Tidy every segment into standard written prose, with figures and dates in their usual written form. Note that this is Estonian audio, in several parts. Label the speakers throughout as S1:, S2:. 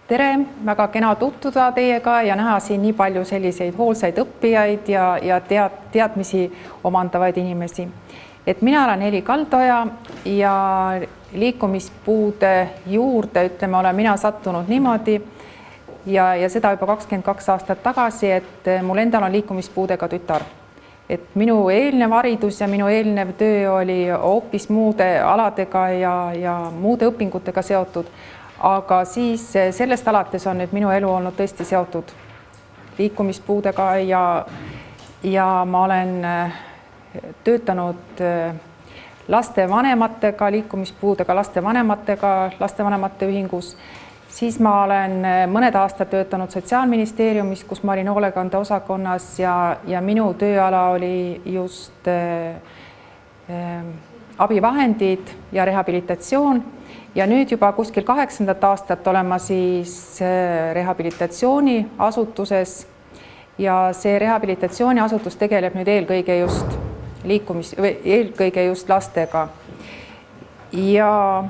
S1: Tere, väga kena tutvuda teiega ja näha siin nii palju selliseid hoolsaid õppijaid ja teadmisi omandavaid inimesi. Mina olen Heli Kaldoja ja liikumispuude juurde, ütleme, olen mina sattunud niimoodi ja seda juba 22 aastat tagasi, et mul endal on liikumispuudega tütar. Minu eelnev haridus ja minu eelnev töö oli hoopis muude aladega ja muude õpingutega seotud. Aga siis sellest alates on nüüd minu elu olnud tõesti seotud liikumispuudega ja ma olen töötanud lastevanematega, liikumispuudega lastevanemate ühingus. Siis ma olen mõned aastad töötanud Sotsiaalministeeriumis, kus ma olin hoolekande osakonnas ja minu tööala oli just abivahendid ja rehabilitatsioon. Ja nüüd juba kuskil 8. aastat olen ma siis rehabilitatsiooniasutuses ja see rehabilitatsiooniasutus tegeleb nüüd eelkõige just lastega. Ja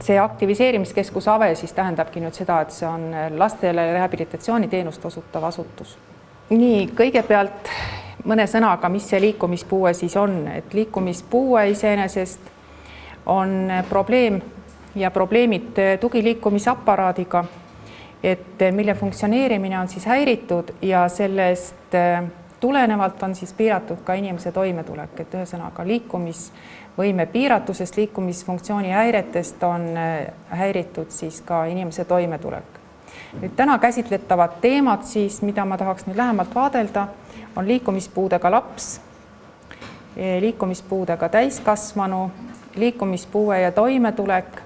S1: see aktiviseerimiskeskus AVE siis tähendabki nüüd seda, et see on lastele rehabilitatsiooniteenust osutav asutus. Nii, kõigepealt mõne sõnaga, mis see liikumispuue siis on, et liikumispuue iseenesest on probleem ja probleemid tugiliikumisaparaadiga, mille funktsioneerimine on siis häiritud ja sellest tulenevalt on siis piiratud ka inimese toimetulek, ühesõnaga liikumisvõime piiratusest, liikumisfunktsiooni häiretest on häiritud siis ka inimese toimetulek. Nüüd täna käsitletavad teemad siis, mida ma tahaks nüüd lähemalt vaadelda, on liikumispuudega laps, liikumispuudega täiskasvanu, liikumispuue ja toimetulek.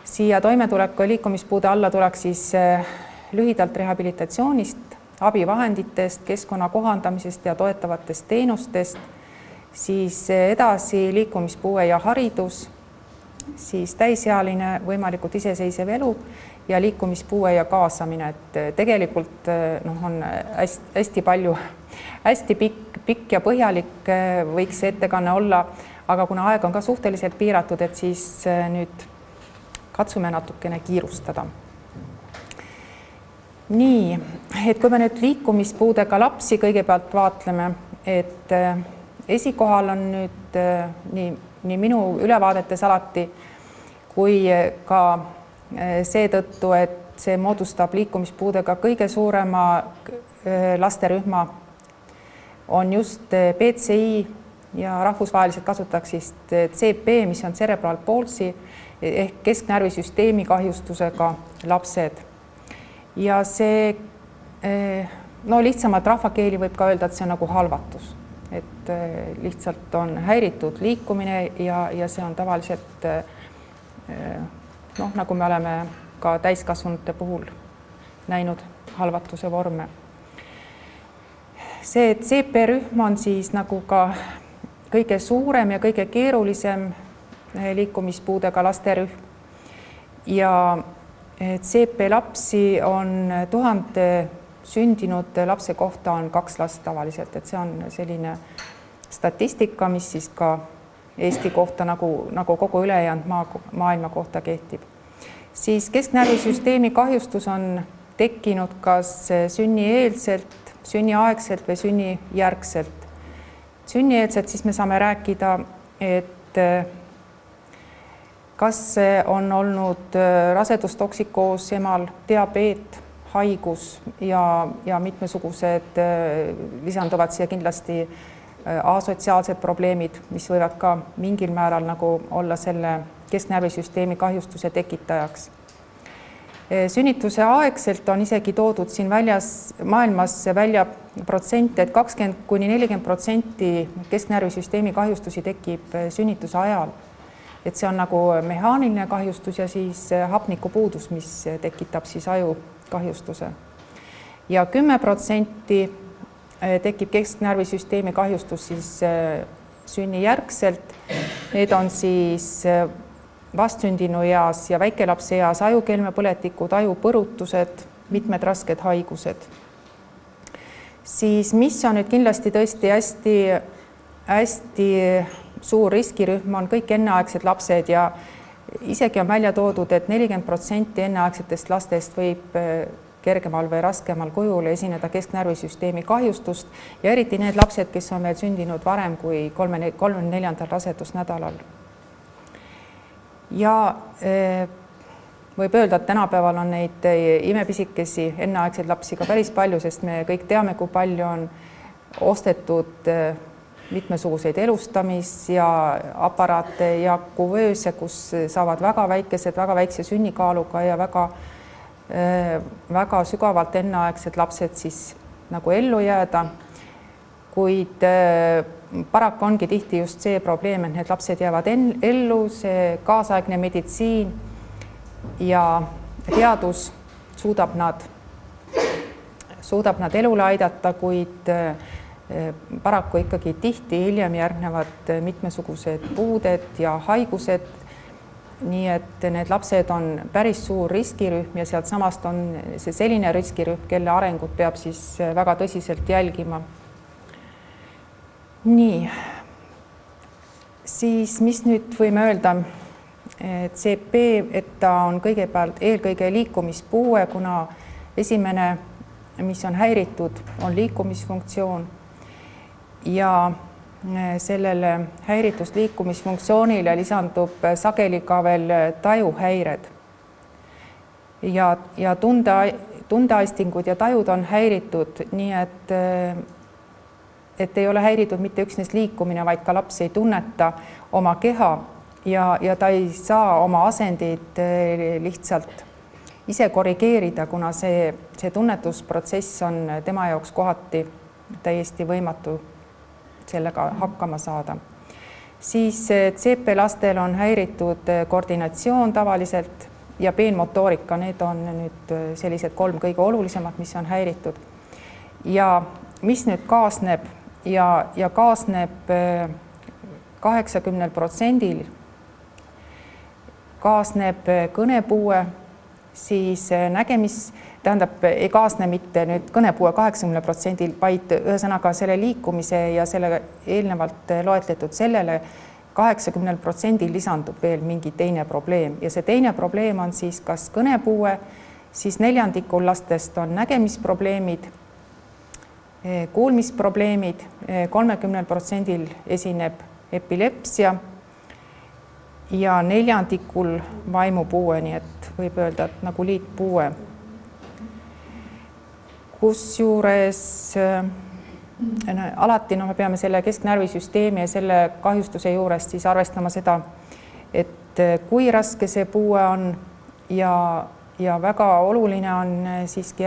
S1: Siia toimetuleku ja liikumispuude alla tuleks siis lühidalt rehabilitatsioonist, abivahenditest, keskkonna kohandamisest ja toetavatest teenustest, siis edasi liikumispuue ja haridus, siis täisealine võimalikult iseseisev elu ja liikumispuue ja kaasamine, et tegelikult on hästi palju, hästi pikk ja põhjalik võiks see ettekanne olla, aga kuna aeg on ka suhteliselt piiratud, et siis nüüd katsume natukene kiirustada. Nii, et kui me nüüd liikumispuudega lapsi kõigepealt vaatleme, et esikohal on nüüd nii minu ülevaadetes alati kui ka seetõttu, et see moodustab liikumispuudega kõige suurema lasterühma, on just PCI ja rahvusvaheliselt kasutaksist CP, mis on cerebral palsy ehk kesknärvisüsteemi kahjustusega lapsed. Ja see, lihtsamalt rahvakeeli võib ka öelda, et see on nagu halvatus, et lihtsalt on häiritud liikumine ja see on tavaliselt nagu me oleme ka täiskasvanute puhul näinud halvatuse vorme. See CP-rühm on siis nagu ka kõige suurem ja kõige keerulisem liikumispuudega lasterühm ja CP lapsi on 1000 sündinud lapse kohta on 2 last tavaliselt, et see on selline statistika, mis siis ka Eesti kohta nagu kogu ülejäänud maailma kohta kehtib. Siis kesknärvisüsteemi kahjustus on tekkinud kas sünnieelselt, sünniaegselt või sünnijärgselt. Sünnieelselt siis me saame rääkida, et kas on olnud rasedustoksikoos emal, diabeet, haigus ja mitmesugused lisanduvad siia kindlasti asotsiaalsed probleemid, mis võivad ka mingil määral nagu olla selle kesknärvisüsteemi kahjustuse tekitajaks. Sünnituse aegselt on isegi toodud siin maailmas välja protsente, et 20–40% kesknärvisüsteemi kahjustusi tekib sünnituse ajal. Et see on nagu mehaaniline kahjustus ja siis hapnikupuudus, mis tekitab siis aju kahjustuse. Ja 10% tekib kesknärvisüsteemi kahjustus siis sünnijärgselt. Need on siis vastsündinu eas ja väikelapse eas ajukelmepõletikud, ajupõrutused, mitmed rasked haigused. Siis mis on nüüd kindlasti tõesti hästi suur riskirühm on kõik enneaegsed lapsed ja isegi on välja toodud, et 40% enneaegsetest lastest võib kergemal või raskemal kujul esineda kesknärvisüsteemi kahjustust ja eriti need lapsed, kes on veel sündinud varem kui 34. rasedusnädalal. Ja võib öelda, et tänapäeval on neid imepisikesi enneaegseid lapsi ka päris palju, sest me kõik teame, kui palju on ostetud mitmesuguseid elustamis- ja aparaate ja kuvööse, kus saavad väga väikse sünnikaaluga ja väga sügavalt enneaegsed lapsed siis nagu ellu jääda. Kuid paraku ongi tihti just see probleem, et need lapsed jäävad ellu, see kaasaegne meditsiin ja teadus suudab nad elule aidata, kuid paraku ikkagi tihti hiljem järgnevad mitmesugused puuded ja haigused. Nii et need lapsed on päris suur riskirühm ja sealt samast on see selline riskirühm, kelle arengut peab siis väga tõsiselt jälgima. Nii, siis mis nüüd võime öelda, et CP, et ta on kõigepealt eelkõige liikumispuue, kuna esimene, mis on häiritud, on liikumisfunktsioon ja sellele häiritud liikumisfunktsioonile lisandub sageli ka veel tajuhäired ja tundeaistingud ja tajud on häiritud, nii et ei ole häiritud mitte üksnes liikumine, vaid ka laps ei tunneta oma keha ja ta ei saa oma asendeid lihtsalt ise korrigeerida, kuna see tunnetusprotsess on tema jaoks kohati täiesti võimatu sellega hakkama saada. Siis CP lastel on häiritud koordinatsioon tavaliselt ja peenmotoorika, need on nüüd sellised 3 kõige olulisemad, mis on häiritud. Ja mis nüüd kaasneb ja kaasneb 80% kaasneb kõnepuue, siis ei kaasne mitte nüüd kõnepuue 80%, vaid ühesõnaga selle liikumise ja selle eelnevalt loetletud sellele 80% lisandub veel mingi teine probleem ja see teine probleem on siis kas kõnepuue, siis 1/4 lastest on nägemisprobleemid, kuulmisprobleemid, 30% esineb epilepsia ja 1/4 vaimupuue, nii et võib öelda, et nagu liitpuue. Kusjuures alati me peame selle kesknärvisüsteemi ja selle kahjustuse juures siis arvestama seda, et kui raske see puue on ja väga oluline on siiski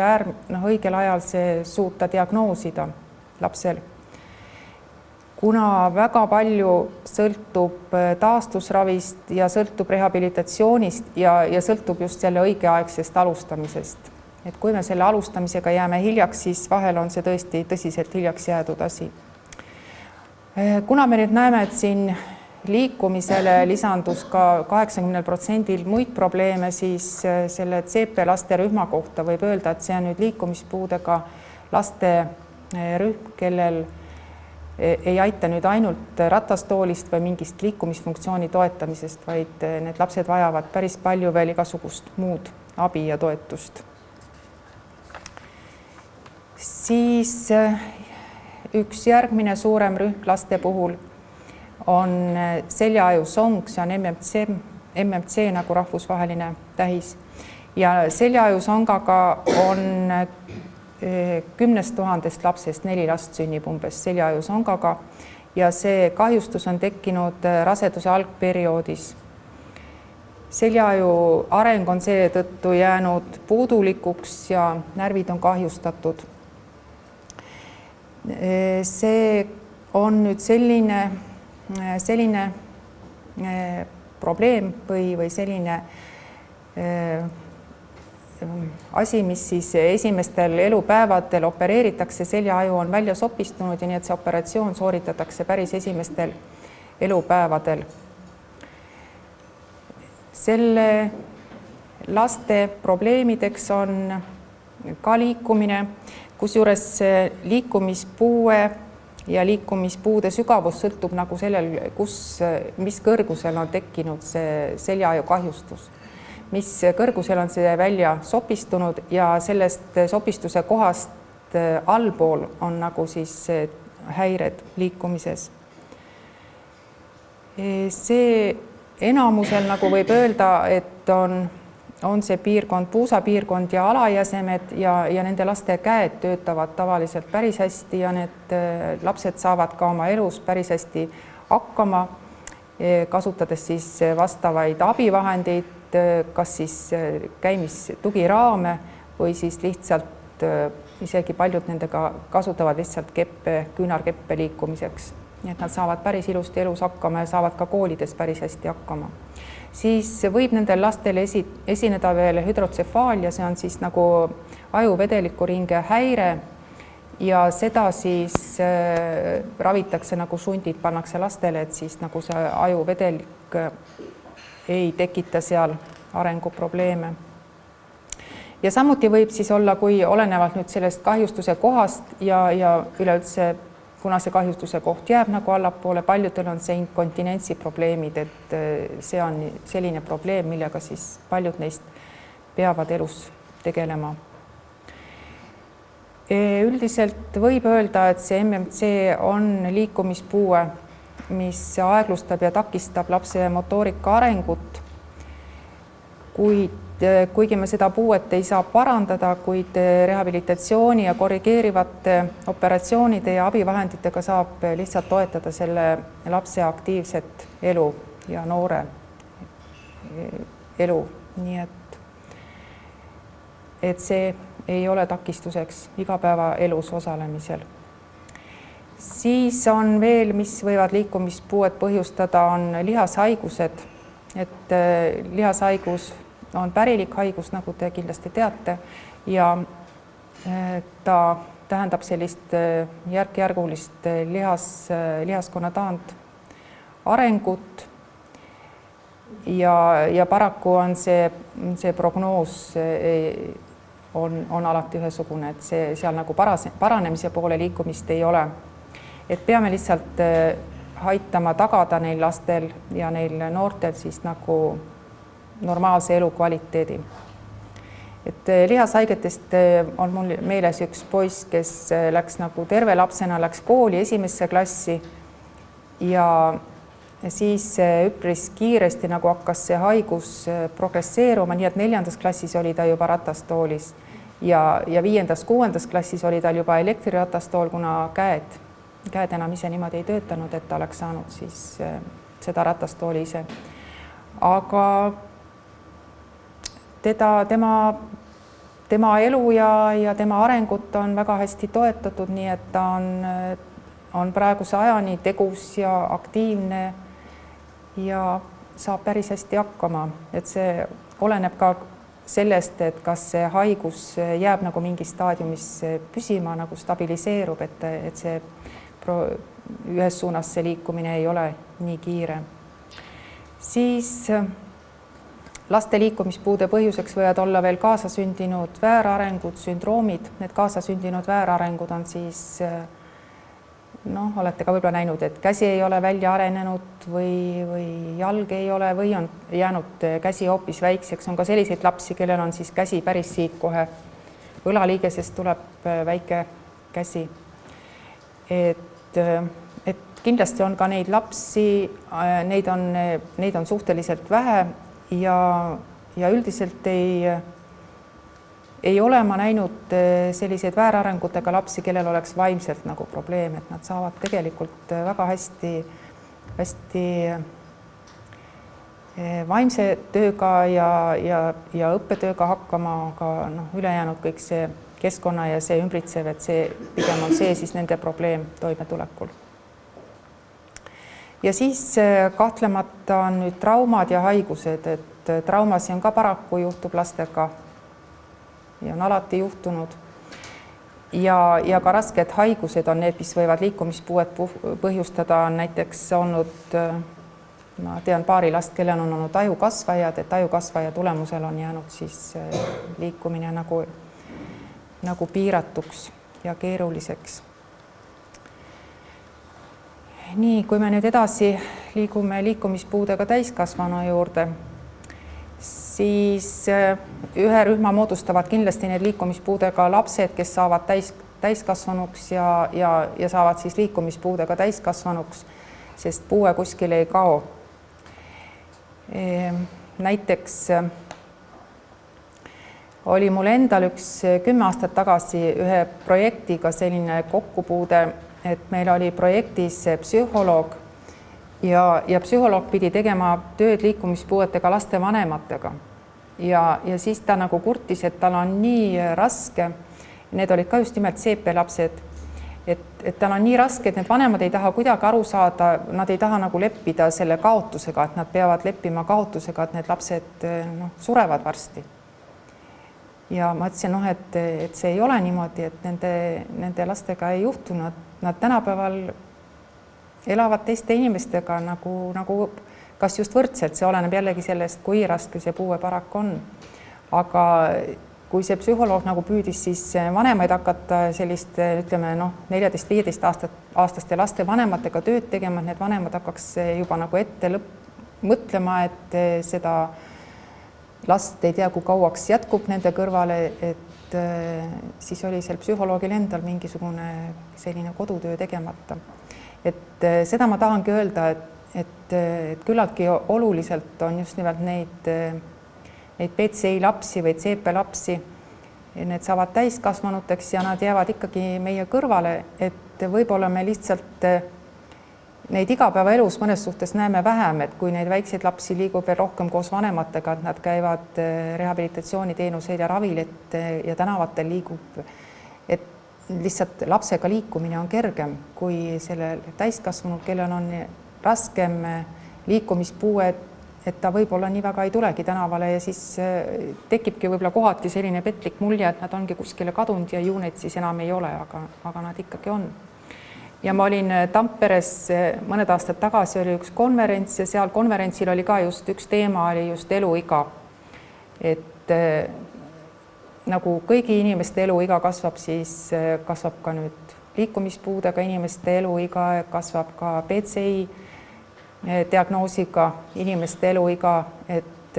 S1: õigel ajal see suuta diagnoosida lapsel. Kuna väga palju sõltub taastusravist ja sõltub rehabilitatsioonist ja sõltub just selle õigeaegsest alustamisest. Et kui me selle alustamisega jääme hiljaks, siis vahel on see tõesti tõsiselt hiljaks jäädud asi. Kuna me nüüd näeme, et siin liikumisele lisandus ka 80% muid probleeme, siis selle CP laste rühma kohta võib öelda, et see on nüüd liikumispuudega laste rühm, kellel ei aita nüüd ainult ratastoolist või mingist liikumisfunktsiooni toetamisest, vaid need lapsed vajavad päris palju veel igasugust muud abi ja toetust. Siis üks järgmine suurem rühm laste puhul on seljaajusong, see on MMC nagu rahvusvaheline tähis ja seljaajusongaga on 10 000 lapsest 4 last sünnib umbes seljaajusongaga ja see kahjustus on tekkinud raseduse algperioodis. Seljaaju areng on seetõttu jäänud puudulikuks ja närvid on kahjustatud. See on nüüd selline probleem või selline asi, mis siis esimestel elupäevadel opereeritakse, seljaaju on välja sopistunud ja nii, et see operatsioon sooritatakse päris esimestel elupäevadel. Selle laste probleemideks on ka liikumine, kusjuures liikumispuue ja liikumispuude sügavus sõltub nagu sellel, mis kõrgusel on tekkinud see seljaaju kahjustus, mis kõrgusel on see välja sopistunud ja sellest sopistuse kohast allpool on nagu siis häired liikumises. See enamusel nagu võib öelda, et on see piirkond, puusapiirkond ja alajäsemed ja nende laste käed töötavad tavaliselt päris hästi ja need lapsed saavad ka oma elus päris hästi hakkama, kasutades siis vastavaid abivahendeid, kas siis käimistugiraame või siis lihtsalt isegi paljud nendega kasutavad lihtsalt keppe, küünarkeppe liikumiseks. Nii et nad saavad päris ilusti elus hakkama ja saavad ka koolides päris hästi hakkama. Siis võib nendel lastel esineda veel hüdrotsefaalia, see on siis nagu ajuvedelikuringe häire ja seda siis ravitakse nagu šundid, pannakse lastele, et siis nagu see ajuvedelik ei tekita seal arenguprobleeme. Ja samuti võib siis olla, kui olenevalt nüüd sellest kahjustuse kohast ja üleüldse kuna see kahjustuse koht jääb nagu allapoole, paljudel on see inkontinentsi probleemid, et see on selline probleem, millega siis paljud neist peavad elus tegelema. Üldiselt võib öelda, et see MMC on liikumispuue, mis aeglustab ja takistab lapse motoorika arengut, kuigi me seda puuet ei saa parandada, kuid rehabilitatsiooni ja korrigeerivate operatsioonide ja abivahenditega saab lihtsalt toetada selle lapse aktiivset elu ja noore elu. Nii et see ei ole takistuseks igapäevaelus osalemisel. Siis on veel, mis võivad liikumispuuet põhjustada, on lihashaigused, et lihashaigus on pärilik haigus, nagu te kindlasti teate, ja ta tähendab sellist järk-järgulist lihaskonna taandarengut ja paraku on see prognoos on alati ühesugune, et see seal nagu paranemise poole liikumist ei ole. Et peame lihtsalt aitama tagada neil lastel ja neil noortel siis nagu normaalse elukvaliteedi. Et lihashaigetest on mul meeles üks poiss, kes läks nagu terve lapsena, läks kooli esimesse klassi ja siis üpris kiiresti nagu hakkas see haigus progresseeruma, nii et 4. klassis oli ta juba ratastoolis ja 5. 6. klassis oli tal juba elektriratastool, kuna käed enam ise niimoodi ei töötanud, et ta oleks saanud siis seda ratastooli ise. Aga tema elu ja tema arengut on väga hästi toetatud, nii et ta on praeguse ajani tegus ja aktiivne ja saab päris hästi hakkama. Et see oleneb ka sellest, et kas see haigus jääb nagu mingi staadiumis püsima, nagu stabiliseerub, et see ühes suunas see liikumine ei ole nii kiire. Siis laste liikumispuude põhjuseks võivad olla veel kaasasündinud väärarengud, sündroomid. Need kaasasündinud väärarengud on siis, olete ka võib-olla näinud, et käsi ei ole välja arenenud või jalg ei ole või on jäänud käsi hoopis väikseks. On ka selliseid lapsi, kellel on siis käsi päris siit kohe õlaliigesest tuleb väike käsi. Et kindlasti on ka neid lapsi, neid on suhteliselt vähe ja üldiselt ei ole ma näinud selliseid väärarengutega lapsi, kellel oleks vaimselt nagu probleem, et nad saavad tegelikult väga hästi vaimse tööga ja õppetööga hakkama, aga ülejäänud kõik see keskkonna ja see ümbritsev, et see pigem on see siis nende probleem toimetulekul. Ja siis kahtlemata on nüüd traumad ja haigused, et traumasi on ka paraku juhtub lastega ja on alati juhtunud. Ja ka rasked haigused on need, mis võivad liikumispuuet põhjustada. On näiteks olnud, ma tean paari last, kellel on olnud ajukasvajad, et ajukasvaja tulemusel on jäänud siis liikumine nagu piiratuks ja keeruliseks. nii, kui me nüüd edasi liigume liikumispuudega täiskasvanu juurde, siis ühe rühma moodustavad kindlasti need liikumispuudega lapsed, kes saavad täiskasvanuks ja saavad siis liikumispuudega täiskasvanuks, sest puue kuskile ei kao. Näiteks oli mul endal 10 aastat tagasi ühe projektiga selline kokkupuude, et meil oli projektis psühholoog ja psühholoog pidi tegema tööd liikumispuuetega laste vanematega. Ja siis ta nagu kurtis, et tal on nii raske, need olid ka just nimelt CP-lapsed, et tal on nii raske, et need vanemad ei taha kuidagi aru saada, nad ei taha nagu leppida selle kaotusega, et nad peavad leppima kaotusega, et need lapsed surevad varsti. Ja ma ütlesin, et see ei ole niimoodi, et nende lastega ei juhtunud. Nad tänapäeval elavad teiste inimestega nagu kas just võrdselt, see oleneb jällegi sellest, kui raske see puue paraku on. Aga kui see psühholoog nagu püüdis siis vanemaid hakata sellist, ütleme 14-15 aastaste laste vanematega tööd tegema, need vanemad hakkaks juba nagu ette mõtlema, et seda last ei tea, kui kauaks jätkub nende kõrvale, et siis oli seal psühholoogil endal mingisugune selline kodutöö tegemata. Et seda ma tahangi öelda, et küllaltki oluliselt on just nimelt neid PCI lapsi või CP lapsi, need saavad täiskasvanuteks ja nad jäävad ikkagi meie kõrvale, et võib-olla me lihtsalt neid igapäevaelus mõnes suhtes näeme vähem, et kui neid väikseid lapsi liigub veel rohkem koos vanematega, et nad käivad rehabilitatsiooniteenuseid ja ravilit ja tänavatel liigub, et lihtsalt lapsega liikumine on kergem kui sellel täiskasvanud, kellel on raskem liikumispuue, et ta võib-olla nii väga ei tulegi tänavale ja siis tekibki võib-olla kohati selline petlik mulje, et nad ongi kuskile kadunud ja ju neid siis enam ei ole, aga nad ikkagi on. Ja ma olin Tamperes mõned aastad tagasi, oli üks konverents ja seal konverentsil oli ka just üks teema, oli just eluiga. Et nagu kõigi inimeste eluiga kasvab, siis kasvab ka nüüd liikumispuudega inimeste eluiga, kasvab ka PCI diagnoosiga inimeste eluiga, et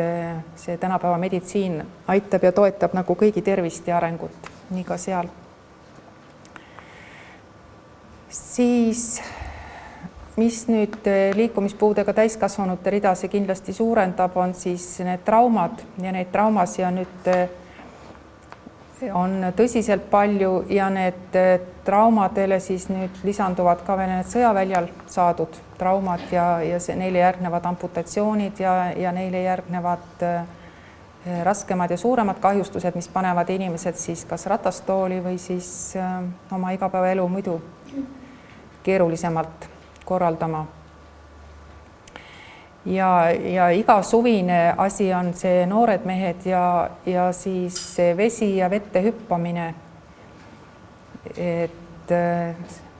S1: see tänapäeva meditsiin aitab ja toetab nagu kõigi tervist ja arengut, nii ka seal. Siis, mis nüüd liikumispuudega täiskasvanute ridasi kindlasti suurendab, on siis need traumad ja neid traumasi on nüüd on tõsiselt palju ja need traumadele siis nüüd lisanduvad ka veel need sõjaväljal saadud traumad ja neile järgnevad amputatsioonid ja neile järgnevad raskemad ja suuremad kahjustused, mis panevad inimesed siis kas ratastooli või siis oma igapäevaelu muidu keerulisemalt korraldama. Ja iga suvine asi on see noored mehed ja siis vesi ja vette hüppamine, et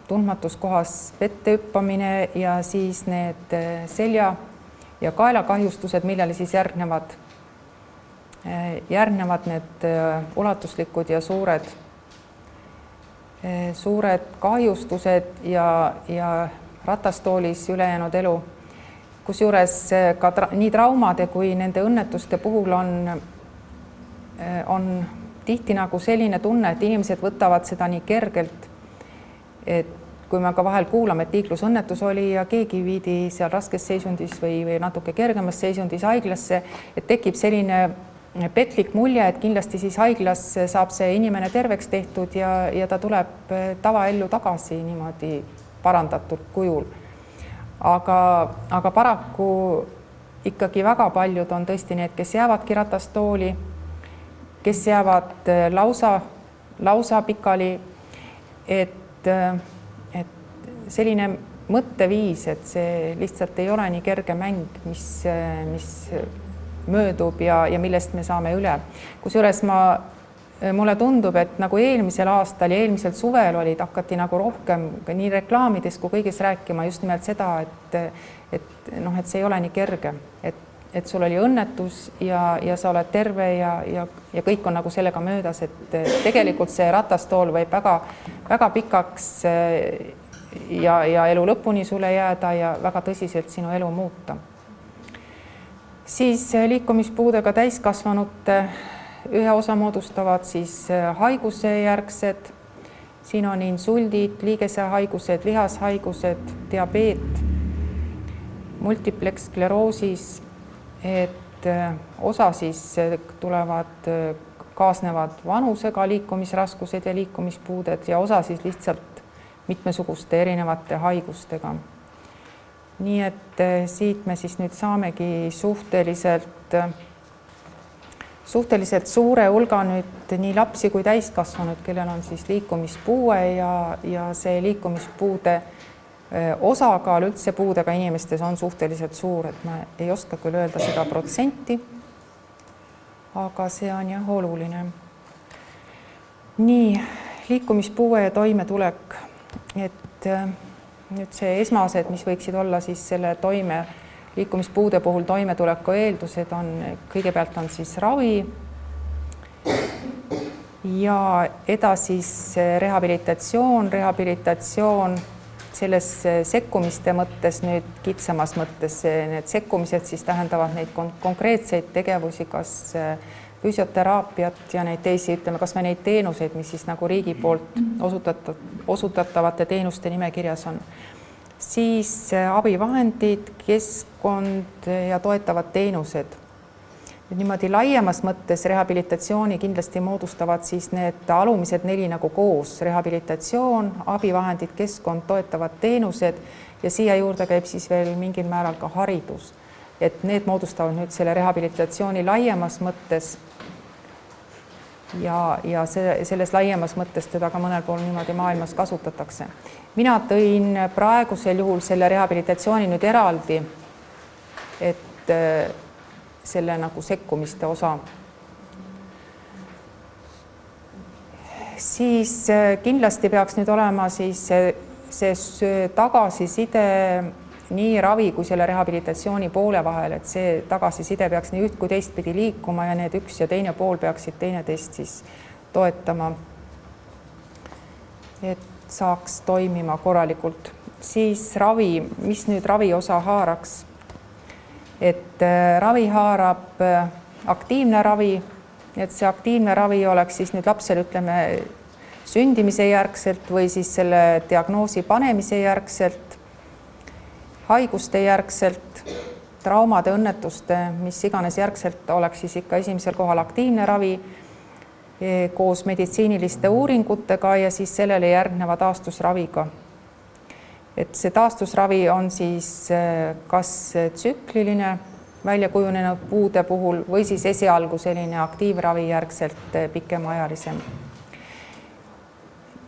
S1: tundmatus kohas vette hüppamine ja siis need selja- ja kaelakahjustused, millele siis järgnevad need ulatuslikud ja suured kahjustused ja ratastoolis ülejäänud elu. Kusjuures ka nii traumade kui nende õnnetuste puhul on tihti nagu selline tunne, et inimesed võtavad seda nii kergelt, et kui me ka vahel kuulame, et liiklusõnnetus oli ja keegi viidi seal raskes seisundis või natuke kergemas seisundis haiglasse, et tekib selline petlik mulje, et kindlasti siis haiglas saab see inimene terveks tehtud ja ta tuleb tavaellu tagasi niimoodi parandatud kujul. Aga paraku ikkagi väga paljud on tõesti need, kes jäävadki ratastooli, kes jäävad lausa pikali, et selline mõtteviis, et see lihtsalt ei ole nii kerge mäng, mis möödub ja millest me saame üle. Kusjuures mulle tundub, et nagu eelmisel aastal ja eelmisel suvel hakati nagu rohkem nii reklaamides kui kõigis rääkima just nimelt seda, et see ei ole nii kerge, et sul oli õnnetus ja sa oled terve ja kõik on nagu sellega möödas, et tegelikult see ratastool võib väga pikaks ja elu lõpuni sulle jääda ja väga tõsiselt sinu elu muuta. Siis liikumispuudega täiskasvanute ühe osa moodustavad siis haigusejärgsed. Siin on insuldid, liigesehaigused, lihashaigused, diabeet, multiplex skleroosis, et osa siis kaasnevad vanusega liikumisraskused ja liikumispuuded ja osa siis lihtsalt mitmesuguste erinevate haigustega. Nii et siit me siis nüüd saamegi suhteliselt suure hulga nüüd nii lapsi kui täiskasvanud, kellel on siis liikumispuue ja see liikumispuude osakaal üldse puudega inimestes on suhteliselt suur, et ma ei oska küll öelda seda protsenti, aga see on jah oluline. Nii, liikumispuue ja toimetulek, et nüüd see esmased, mis võiksid olla siis selle liikumispuude puhul toimetuleku eeldused on, kõigepealt on siis ravi ja edasi rehabilitatsioon selles sekkumiste mõttes, nüüd kitsamas mõttes need sekkumised siis tähendavad neid konkreetseid tegevusi, kas füsioteraapiat ja neid teisi, ütleme, kas või neid teenuseid, mis siis nagu riigi poolt osutatavate teenuste nimekirjas on. Siis abivahendid, keskkond ja toetavad teenused. Niimoodi laiemas mõttes rehabilitatsiooni kindlasti moodustavad siis need alumised 4 nagu koos. Rehabilitatsioon, abivahendid, keskkond, toetavad teenused ja siia juurde käib siis veel mingil määral ka haridus. Et need moodustavad nüüd selle rehabilitatsiooni laiemas mõttes ja selles laiemas mõttes teda ka mõnel pool niimoodi maailmas kasutatakse. Mina tõin praegusel juhul selle rehabilitatsiooni nüüd eraldi, et selle nagu sekkumiste osa. Siis kindlasti peaks nüüd olema siis see tagasiside nii ravi kui selle rehabilitatsiooni poole vahel, et see tagasiside peaks nii üht kui teistpidi liikuma ja need üks ja teine pool peaksid teineteist siis toetama, et saaks toimima korralikult. Siis ravi, mis nüüd ravi osa haaraks? Et ravi haarab aktiivne ravi, et see aktiivne ravi oleks siis nüüd lapsel, ütleme, sündimise järgselt või siis selle diagnoosi panemise järgselt, haiguste järgselt, traumade, õnnetuste, mis iganes järgselt oleks siis ikka esimesel kohal aktiivne ravi koos meditsiiniliste uuringutega ja siis sellele järgneva taastusraviga. Et see taastusravi on siis kas tsükliline välja kujunenud puude puhul või siis esialgu selline aktiivravi järgselt pikemaajalisem.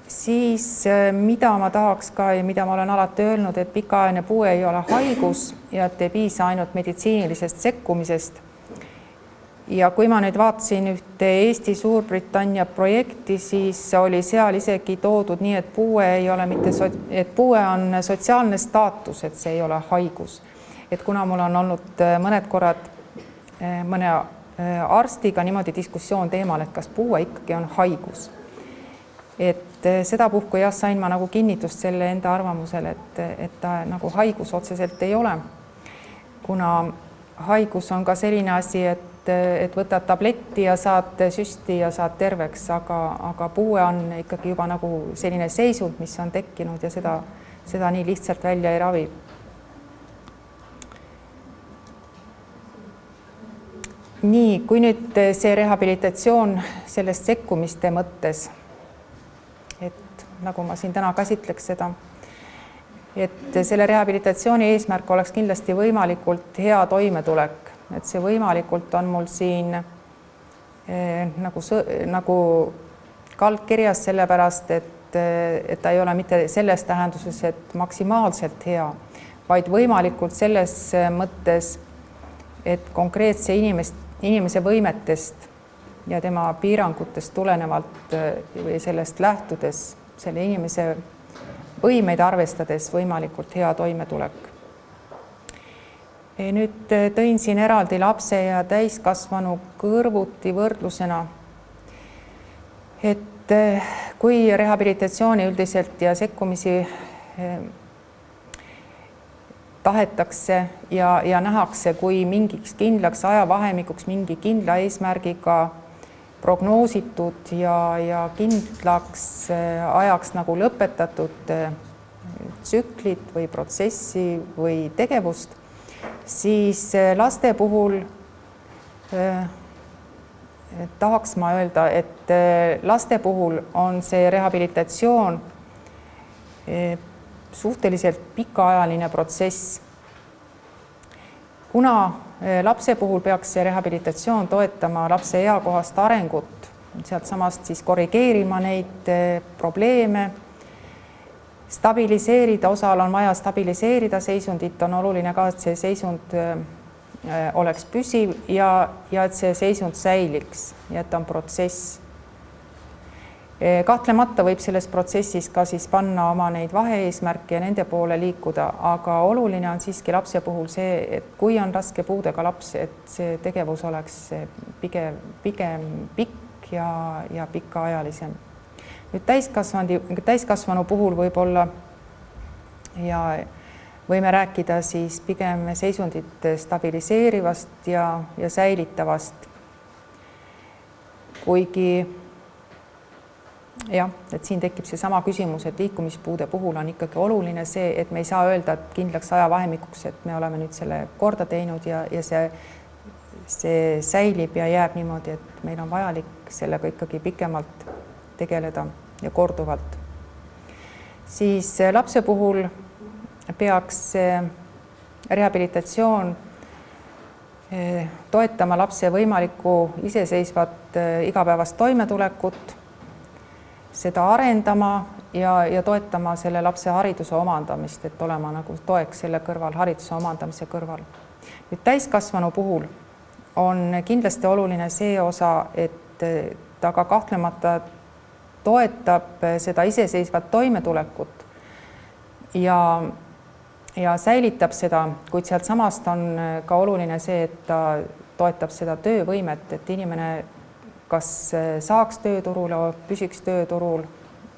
S1: Siis mida ma tahaks ka ja mida ma olen alati öelnud, et pikaajaline puue ei ole haigus ja et ei piisa ainult meditsiinilisest sekkumisest. Ja kui ma nüüd vaatasin ühte Eesti-Suurbritannia projekti, siis oli seal isegi toodud nii, et puue ei ole et puue on sotsiaalne staatus, et see ei ole haigus. Et kuna mul on olnud mõned korrad mõne arstiga niimoodi diskussioon teemal, et kas puue ikkagi on haigus. Et sedapuhku jah, sain ma nagu kinnitust selle enda arvamusel, et ta nagu haigus otseselt ei ole. Kuna haigus on ka selline asi, et võtad tabletti ja saad süsti ja saad terveks, aga puue on ikkagi juba nagu selline seisund, mis on tekkinud ja seda nii lihtsalt välja ei ravi. Nii, kui nüüd see rehabilitatsioon sellest sekkumiste mõttes, et nagu ma siin täna käsitleks seda, et selle rehabilitatsiooni eesmärk oleks kindlasti võimalikult hea toimetulek, et see võimalikult on mul siin nagu kaldkirjas sellepärast, et ta ei ole mitte selles tähenduses, et maksimaalselt hea, vaid võimalikult selles mõttes, et konkreetse inimese võimetest ja tema piirangutest tulenevalt või sellest lähtudes, selle inimese võimeid arvestades võimalikult hea toimetulek. Nüüd tõin siin eraldi lapse ja täiskasvanu kõrvuti võrdlusena, et kui rehabilitatsiooni üldiselt ja sekkumisi tahetakse ja nähakse kui mingiks kindlaks ajavahemikuks, mingi kindla eesmärgiga prognoositud ja kindlaks ajaks nagu lõpetatud tsüklit või protsessi või tegevust, siis laste puhul tahaks ma öelda, et laste puhul on see rehabilitatsioon suhteliselt pikaajaline protsess. Kuna lapse puhul peaks see rehabilitatsioon toetama lapse eakohast arengut, sealt samast siis korrigeerima neid probleeme, stabiliseerida, osal on vaja stabiliseerida seisundit, on oluline ka, et see seisund oleks püsiv ja et see seisund säiliks ja et on protsess. Kahtlemata võib selles protsessis ka siis panna oma neid vahe-eesmärke ja nende poole liikuda, aga oluline on siiski lapse puhul see, et kui on raske puudega laps, et see tegevus oleks pigem pikk ja pikaajalisem. Nüüd täiskasvanu puhul võib-olla ja võime rääkida siis pigem seisundit stabiliseerivast ja säilitavast, kuigi jah, et siin tekib seesama küsimus, et liikumispuude puhul on ikkagi oluline see, et me ei saa öelda, et kindlaks ajavahemikuks, et me oleme nüüd selle korda teinud ja see säilib ja jääb niimoodi, et meil on vajalik sellega ikkagi pikemalt tegeleda ja korduvalt. Siis lapse puhul peaks rehabilitatsioon toetama lapse võimalikku iseseisvat igapäevast toimetulekut, seda arendama ja toetama selle lapse hariduse omandamist, et olema nagu toeks selle kõrval, hariduse omandamise kõrval. Nüüd täiskasvanu puhul on kindlasti oluline see osa, et ta ka kahtlemata toetab seda iseseisvat toimetulekut ja säilitab seda, kuid sealt samast on ka oluline see, et ta toetab seda töövõimet, et inimene kas saaks tööturule, püsiks tööturul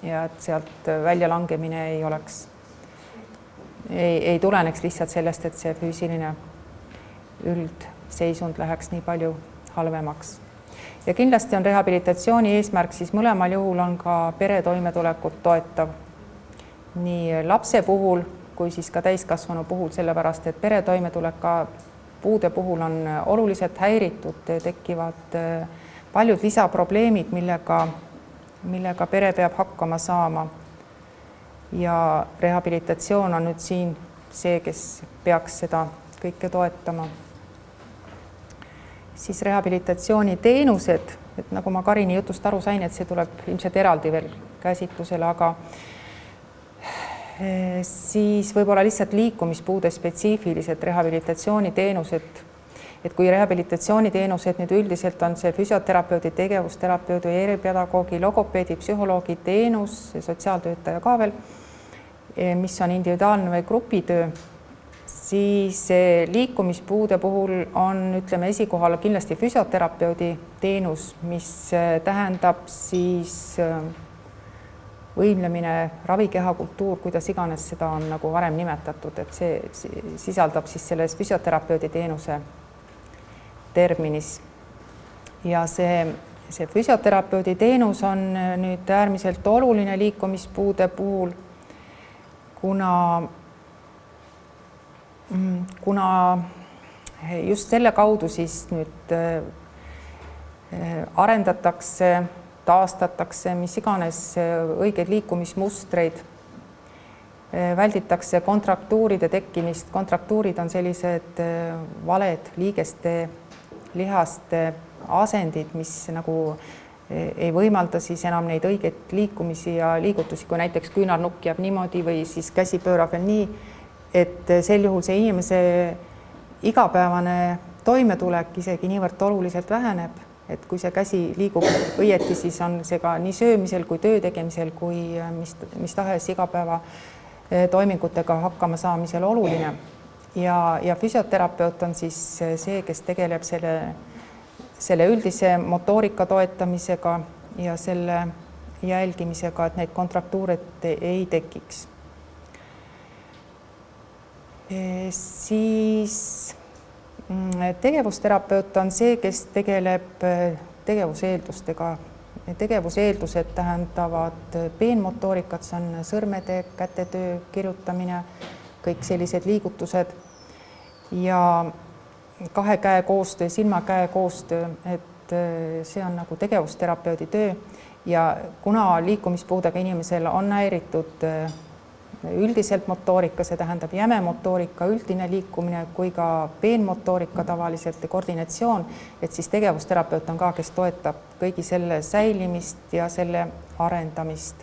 S1: ja et sealt väljalangemine ei tuleneks lihtsalt sellest, et see füüsiline üldseisund läheks nii palju halvemaks. Ja kindlasti on rehabilitatsiooni eesmärk siis mõlemal juhul on ka pere toimetulekut toetav nii lapse puhul kui siis ka täiskasvanu puhul, sellepärast et pere toimetulek ka puude puhul on oluliselt häiritud, tekivad paljud lisaprobleemid, millega pere peab hakkama saama. Ja rehabilitatsioon on nüüd siin see, kes peaks seda kõike toetama. Siis rehabilitatsiooni teenused, et nagu ma Karini jutust aru sain, et see tuleb ilmselt eraldi veel käsitlusele, aga siis võib-olla lihtsalt liikumispuude spetsiifilised rehabilitatsiooniteenused, et kui rehabilitatsiooniteenused nüüd üldiselt on see füsioterapeudi, tegevusterapeudi, eripedagoogi, logopeedi, psühholoogi teenus, sotsiaaltöötaja ka veel, mis on individuaalne või grupitöö, siis liikumispuude puhul on, ütleme, esikohal kindlasti füsioterapeudi teenus, mis tähendab siis võimlemine, ravikehakultuur, kuidas iganes seda on nagu varem nimetatud, et see sisaldab siis selles füsioterapeudi teenuse terminis. Ja see füsioterapeudi teenus on nüüd äärmiselt oluline liikumispuude puhul, kuna just selle kaudu siis nüüd arendatakse, taastatakse mis iganes õigeid liikumismustreid, välditakse kontraktuuride tekkimist. Kontraktuurid on sellised valed liigeste, lihaste asendid, mis nagu ei võimalda siis enam neid õigeid liikumisi ja liigutusi, kui näiteks küünarnukk jääb niimoodi või siis käsi pöörab veel nii, et sel juhul see inimese igapäevane toimetulek isegi niivõrd oluliselt väheneb, et kui see käsi liigub õieti, siis on see ka nii söömisel kui töö tegemisel kui mis tahes igapäeva toimingutega hakkama saamisel oluline. Ja füsioterapeut on siis see, kes tegeleb selle üldise motoorika toetamisega ja selle jälgimisega, et neid kontraktuure ei tekiks. Siis tegevusterapeut on see, kes tegeleb tegevuseeldustega. Tegevuseeldused tähendavad peenmotoorikat, see on sõrmede, kätetöö, kirjutamine, kõik sellised liigutused ja kahe käe koostöö, silma-käe koostöö, et see on nagu tegevusterapeudi töö ja kuna liikumispuudega inimesel on häiritud üldiselt motoorika, see tähendab jäme motoorika, üldine liikumine kui ka peenmotoorika tavaliselt ja koordinatsioon, et siis tegevusterapeut on ka, kes toetab kõigi selle säilimist ja selle arendamist.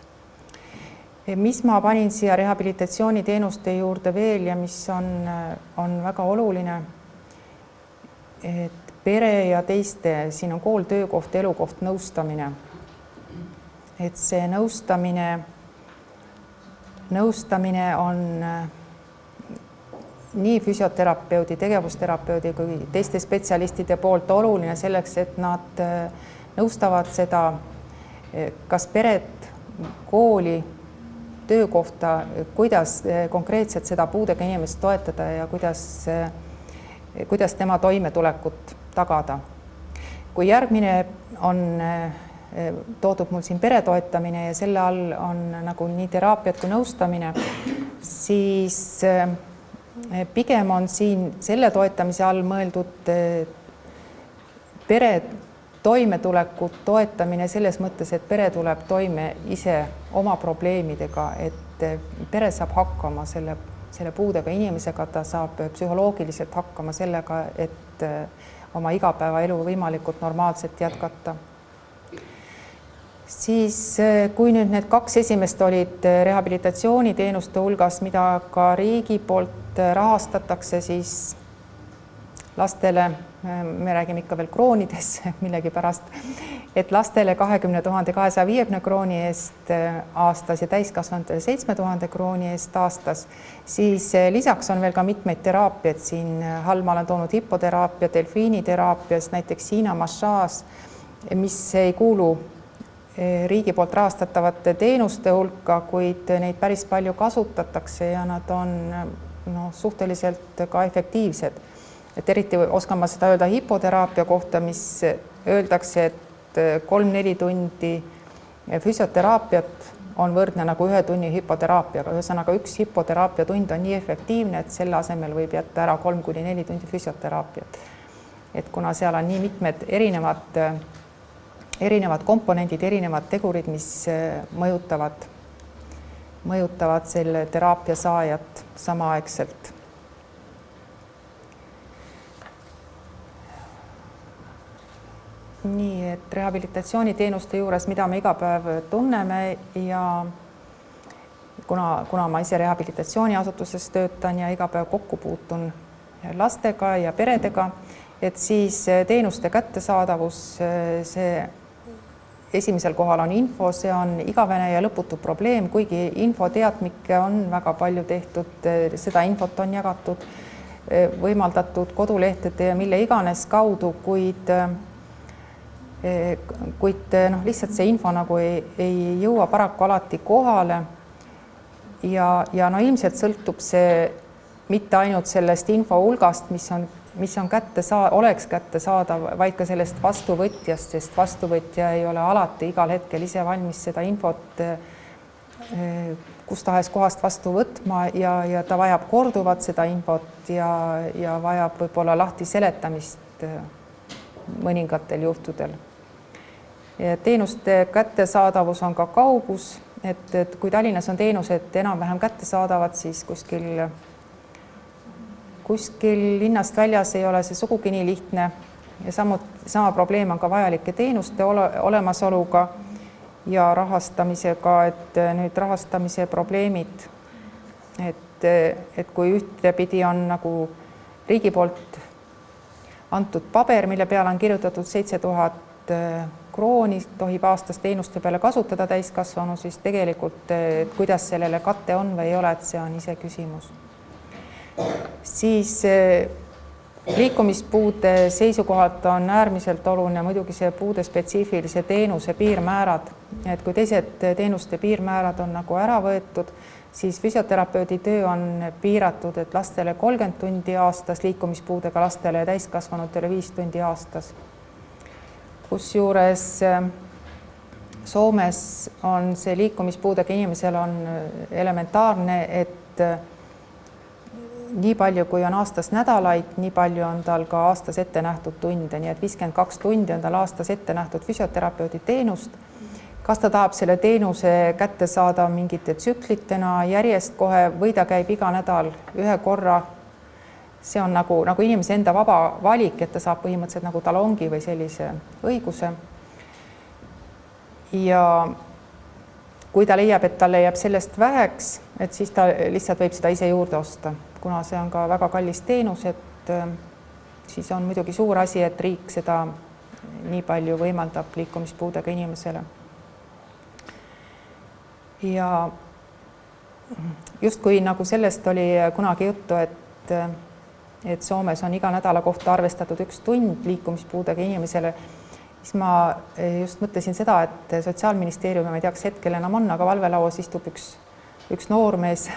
S1: Mis ma panin siia rehabilitatsiooniteenuste juurde veel ja mis on väga oluline, et pere ja teiste, siin on kool, töökoht, elukoht, nõustamine. Et see nõustamine on nii füsioterapeudi, tegevusterapeudi kui teiste spetsialistide poolt oluline selleks, et nad nõustavad seda, kas peret, kooli, töökohta, kuidas konkreetselt seda puudega inimest toetada ja kuidas tema toimetulekut tagada. Kui järgmine on toodud mul siin pere toetamine ja selle all on nagu nii teraapiat kui nõustamine, siis pigem on siin selle toetamise all mõeldud pere toimetulekut toetamine selles mõttes, et pere tuleb toime ise oma probleemidega, et pere saab hakkama selle puudega inimesega, ta saab psühholoogiliselt hakkama sellega, et oma igapäevaelu võimalikult normaalselt jätkata. Siis kui nüüd need kaks esimest olid rehabilitatsiooniteenuste hulgas, mida ka riigi poolt rahastatakse, siis lastele, me räägime ikka veel kroonides millegipärast, et lastele 20 250 krooni eest aastas ja täiskasvanutele 7000 krooni eest aastas, siis lisaks on veel ka mitmeid teraapiaid siin all, ma olen toonud hipoteraapia, delfiiniteraapias, näiteks Hiina massaaž, mis ei kuulu riigi poolt rahastatavate teenuste hulka, kuid neid päris palju kasutatakse ja nad on suhteliselt ka efektiivsed. Et eriti oskan ma seda öelda hipoteraapia kohta, mis öeldakse, et 3-4 tundi füsioteraapiat on võrdne nagu 1 tunni hüpoteraapiaga. Ühesõnaga, üks hipoteraapia tund on nii efektiivne, et selle asemel võib jätta ära 3-4 tundi füsioteraapiat. Et kuna seal on nii mitmed erinevad komponendid, erinevad tegurid, mis mõjutavad selle teraapia saajat samaaegselt. Nii, et rehabilitatsiooniteenuste juures, mida me iga päev tunneme ja kuna ma ise rehabilitatsiooniasutuses töötan ja iga päev kokku puutun lastega ja peredega, et siis teenuste kättesaadavus, see esimesel kohal on info, see on igavene ja lõputu probleem, kuigi infoteadmikke on väga palju tehtud, seda infot on jagatud, võimaldatud kodulehtede ja mille iganes kaudu, kuid lihtsalt see info nagu ei jõua paraku alati kohale ja ilmselt sõltub see mitte ainult sellest info hulgast, mis on oleks kättesaadav, vaid ka sellest vastuvõtjast, sest vastuvõtja ei ole alati igal hetkel ise valmis seda infot kus tahes kohast vastu võtma ja ta vajab korduvalt seda infot ja vajab võib-olla lahti seletamist mõningatel juhtudel. Teenuste kättesaadavus on ka kaugus, et kui Tallinnas on teenused enam-vähem kättesaadavad, siis kuskil linnast väljas ei ole see sugugi nii lihtne ja sama probleem on ka vajalike teenuste olemasoluga ja rahastamisega, et nüüd rahastamise probleemid, et kui ühtepidi on nagu riigi poolt antud paber, mille peale on kirjutatud 7000 krooni, tohib aastas teenuste peale kasutada täiskasvanu, siis tegelikult, kuidas sellele katte on või ei ole, et see on ise küsimus. Siis liikumispuude seisukohalt on äärmiselt oluline muidugi see puude spetsiifilise teenuse piirmäärad, et kui teised teenuste piirmäärad on nagu ära võetud, siis füsioterapeudi töö on piiratud, et lastele 30 tundi aastas, liikumispuudega lastele ja täiskasvanutele 5 tundi aastas. Kusjuures Soomes on see liikumispuudega inimesel on elementaarne, et nii palju, kui on aastas nädalaid, nii palju on tal ka aastas ette nähtud tunde, nii et 52 tundi on tal aastas ette nähtud füsioterapeudi teenust. Kas ta tahab selle teenuse kätte saada mingite tsüklitena järjest kohe või ta käib iga nädal ühe korra, see on nagu inimese enda vaba valik, et ta saab põhimõtteliselt nagu talongi või sellise õiguse. Ja kui ta leiab, et talle jääb sellest väheks, et siis ta lihtsalt võib seda ise juurde osta. Kuna see on ka väga kallis teenus, et siis on muidugi suur asi, et riik seda nii palju võimaldab liikumispuudega inimesele. Ja just kui nagu sellest oli kunagi juttu, et Soomes on iga nädala kohta arvestatud 1 tund liikumispuudega inimesele, siis ma just mõtlesin seda, et Sotsiaalministeerium, ma ei tea, kas hetkel enam on, aga valvelauas istub üks noormees,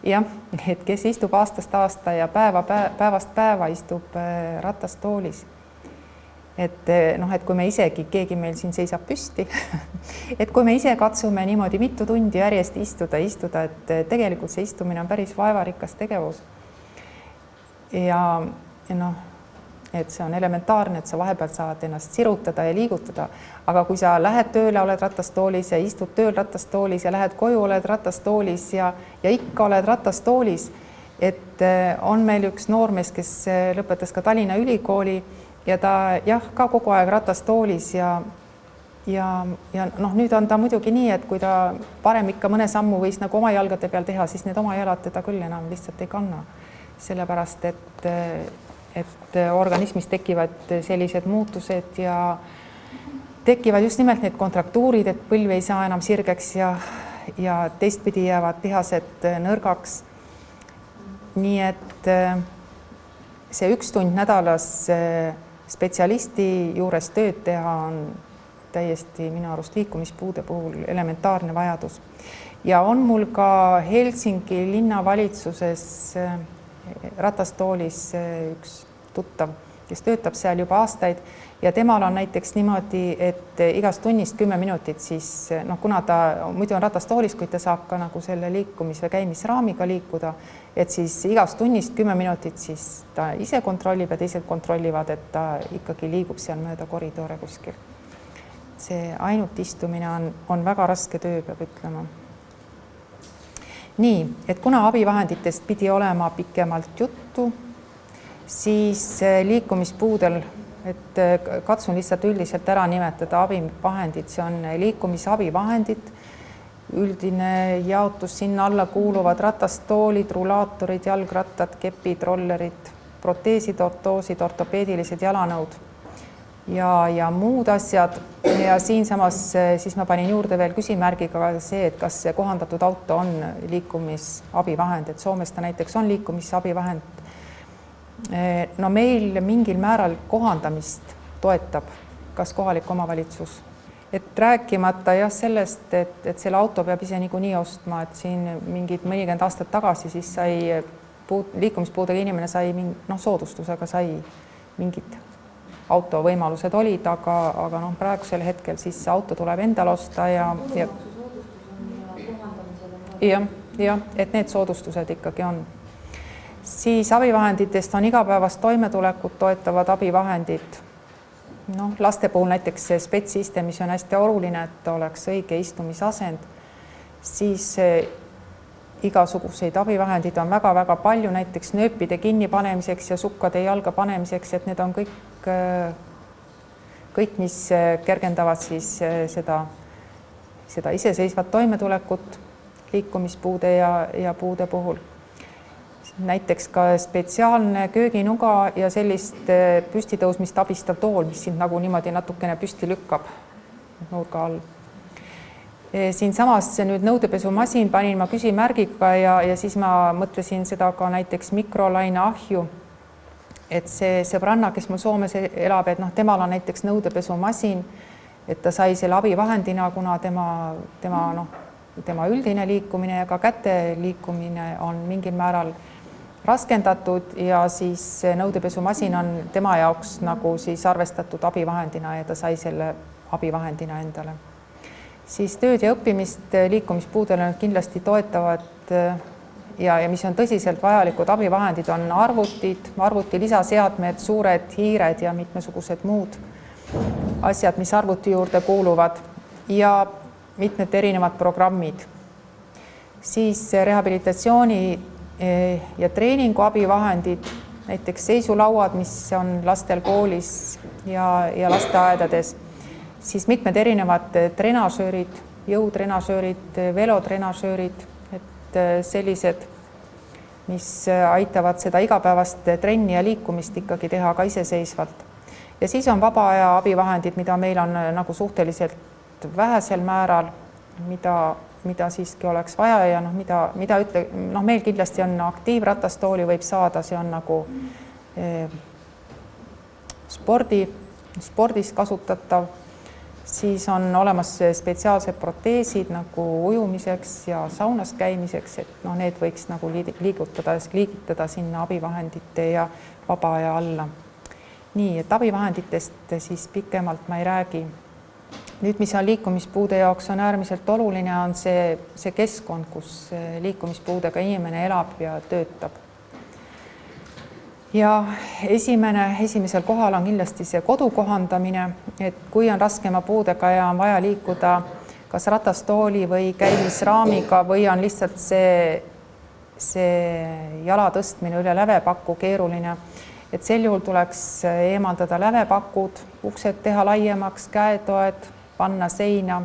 S1: jah, et kes istub aastast aasta ja päevast päeva istub ratastoolis. Et kui me isegi, keegi meil siin seisab püsti, et kui me ise katsume niimoodi mitu tundi järjest istuda, et tegelikult see istumine on päris vaevarikas tegevus. Ja et see on elementaarne, et sa vahepeal saad ennast sirutada ja liigutada, aga kui sa lähed tööle, oled ratastoolis ja istud tööl ratastoolis ja lähed koju, oled ratastoolis ja ikka oled ratastoolis, et on meil üks noormees, kes lõpetas ka Tallinna Ülikooli ja ta ka kogu aeg ratastoolis ja nüüd on ta muidugi nii, et kui ta parem ikka mõne sammu võis nagu oma jalgade peal teha, siis need oma jalad teda küll enam lihtsalt ei kanna, sellepärast et organismis tekivad sellised muutused ja tekivad just nimelt need kontraktuurid, et põlv ei saa enam sirgeks ja teistpidi jäävad lihased nõrgaks. Nii et see 1 tund nädalas spetsialisti juures tööd teha on täiesti minu arust liikumispuude puhul elementaarne vajadus. Ja on mul ka Helsingi linnavalitsuses ratastoolis üks tuttav, kes töötab seal juba aastaid ja temal on näiteks niimoodi, et igast tunnist 10 minutit siis, kuna ta muidu on ratastoolis, kuid ta saab ka nagu selle liikumis- või käimisraamiga liikuda, et siis igast tunnist 10 minutit siis ta ise kontrollib ja teised kontrollivad, et ta ikkagi liigub seal mööda koridore kuskil. See ainult istumine on väga raske töö, peab ütlema. Nii, et kuna abivahenditest pidi olema pikemalt juttu, siis liikumispuudel, et katsun lihtsalt üldiselt ära nimetada abivahendid, see on liikumisabivahendid, üldine jaotus sinna alla kuuluvad ratastoolid, rulaatorid, jalgrattad, kepid, rollerid, proteesid, ortoosid, ortopeedilised jalanõud ja muud asjad. Ja siinsamas siis ma panin juurde veel küsimärgiga see, et kas see kohandatud auto on liikumisabivahend, et Soomes ta näiteks on liikumisabivahend. No meil mingil määral kohandamist toetab kas kohalik omavalitsus, et rääkimata sellest, et selle auto peab ise niikuinii ostma, et siin mingid 40 aastat tagasi siis sai liikumispuudega inimene sai soodustusega sai mingid autovõimalused olid, aga praegusel hetkel siis auto tuleb endal osta ja et need soodustused ikkagi on. Siis abivahenditest on igapäevast toimetulekut toetavad abivahendid. Laste puhul näiteks see spetsiste, mis on hästi oluline, et oleks õige istumisasend, siis igasuguseid abivahendid on väga-väga palju, näiteks nööpide kinnipanemiseks ja sukkade jalga panemiseks, et need on kõik, mis kergendavad siis seda iseseisvat toimetulekut liikumispuude ja puude puhul. Näiteks ka spetsiaalne kööginuga ja sellist püstitõusmist abistav tool, mis sind nagu niimoodi natukene püsti lükkab nurga all. Siinsamas nüüd nõudepesumasin panin ma küsimärgiga ja siis ma mõtlesin seda ka näiteks mikrolaine ahju, et see sõbranna, kes mul Soomes elab, et temal on näiteks nõudepesumasin, et ta sai selle abivahendina, kuna tema tema üldine liikumine ja ka käte liikumine on mingil määral raskendatud ja siis nõudepesumasin on tema jaoks nagu siis arvestatud abivahendina ja ta sai selle abivahendina endale. Siis tööd ja õppimist liikumispuudele kindlasti toetavad ja mis on tõsiselt vajalikud abivahendid on arvutid, arvuti lisaseadmed, suured hiired ja mitmesugused muud asjad, mis arvuti juurde kuuluvad ja mitmed erinevad programmid. Siis rehabilitatsiooni ja treeningu abivahendid, näiteks seisulauad, mis on lastel koolis ja lasteaedades, siis mitmed erinevad trenažöörid, jõutrenažöörid, velotrenažöörid, et sellised, mis aitavad seda igapäevast trenni ja liikumist ikkagi teha ka iseseisvalt. Ja siis on vaba aja abivahendid, mida meil on nagu suhteliselt vähesel määral, mida siiski oleks vaja ja meil kindlasti on aktiivratastooli võib saada, see on nagu spordis kasutatav. Siis on olemas spetsiaalsed proteesid nagu ujumiseks ja saunas käimiseks, et need võiks nagu liigitada sinna abivahendite ja vaba aja alla. Nii, et abivahenditest siis pikemalt ma ei räägi. Nüüd, mis on liikumispuude jaoks on äärmiselt oluline, on see keskkond, kus liikumispuudega inimene elab ja töötab. Ja esimesel kohal on kindlasti see kodu kohandamine, et kui on raskema puudega ja on vaja liikuda kas ratastooli või käimisraamiga või on lihtsalt see jala tõstmine üle lävepaku keeruline, et sel juhul tuleks eemaldada lävepakud, uksed teha laiemaks, käetoed, panna seina,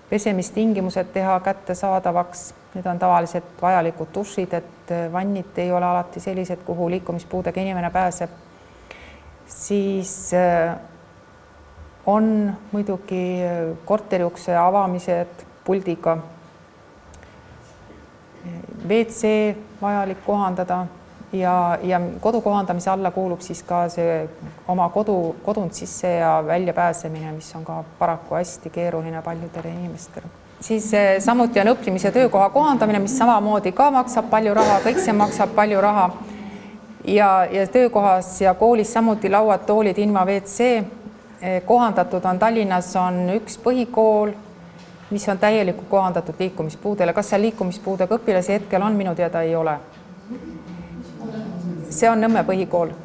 S1: pesemistingimused teha kättesaadavaks. Need on tavaliselt vajalikud dušid, et vannid ei ole alati sellised, kuhu liikumispuudega inimene pääseb. Siis on muidugi korteriukse avamised puldiga. WC vajalik kohandada ja kodu kohandamise alla kuulub siis ka see oma kodunt sisse ja välja pääsemine, mis on ka paraku hästi keeruline paljudele inimestele. Siis samuti on õppimise töökoha kohandamine, mis samamoodi ka maksab palju raha, kõik see maksab palju raha. Ja töökohas ja koolis samuti lauad, toolid, ilma WC. Kohandatud on Tallinnas on üks põhikool, mis on täielikult kohandatud liikumispuudele. Kas seal liikumispuudega õpilasi hetkel on? Minu teada ei ole. See on Nõmme põhikool.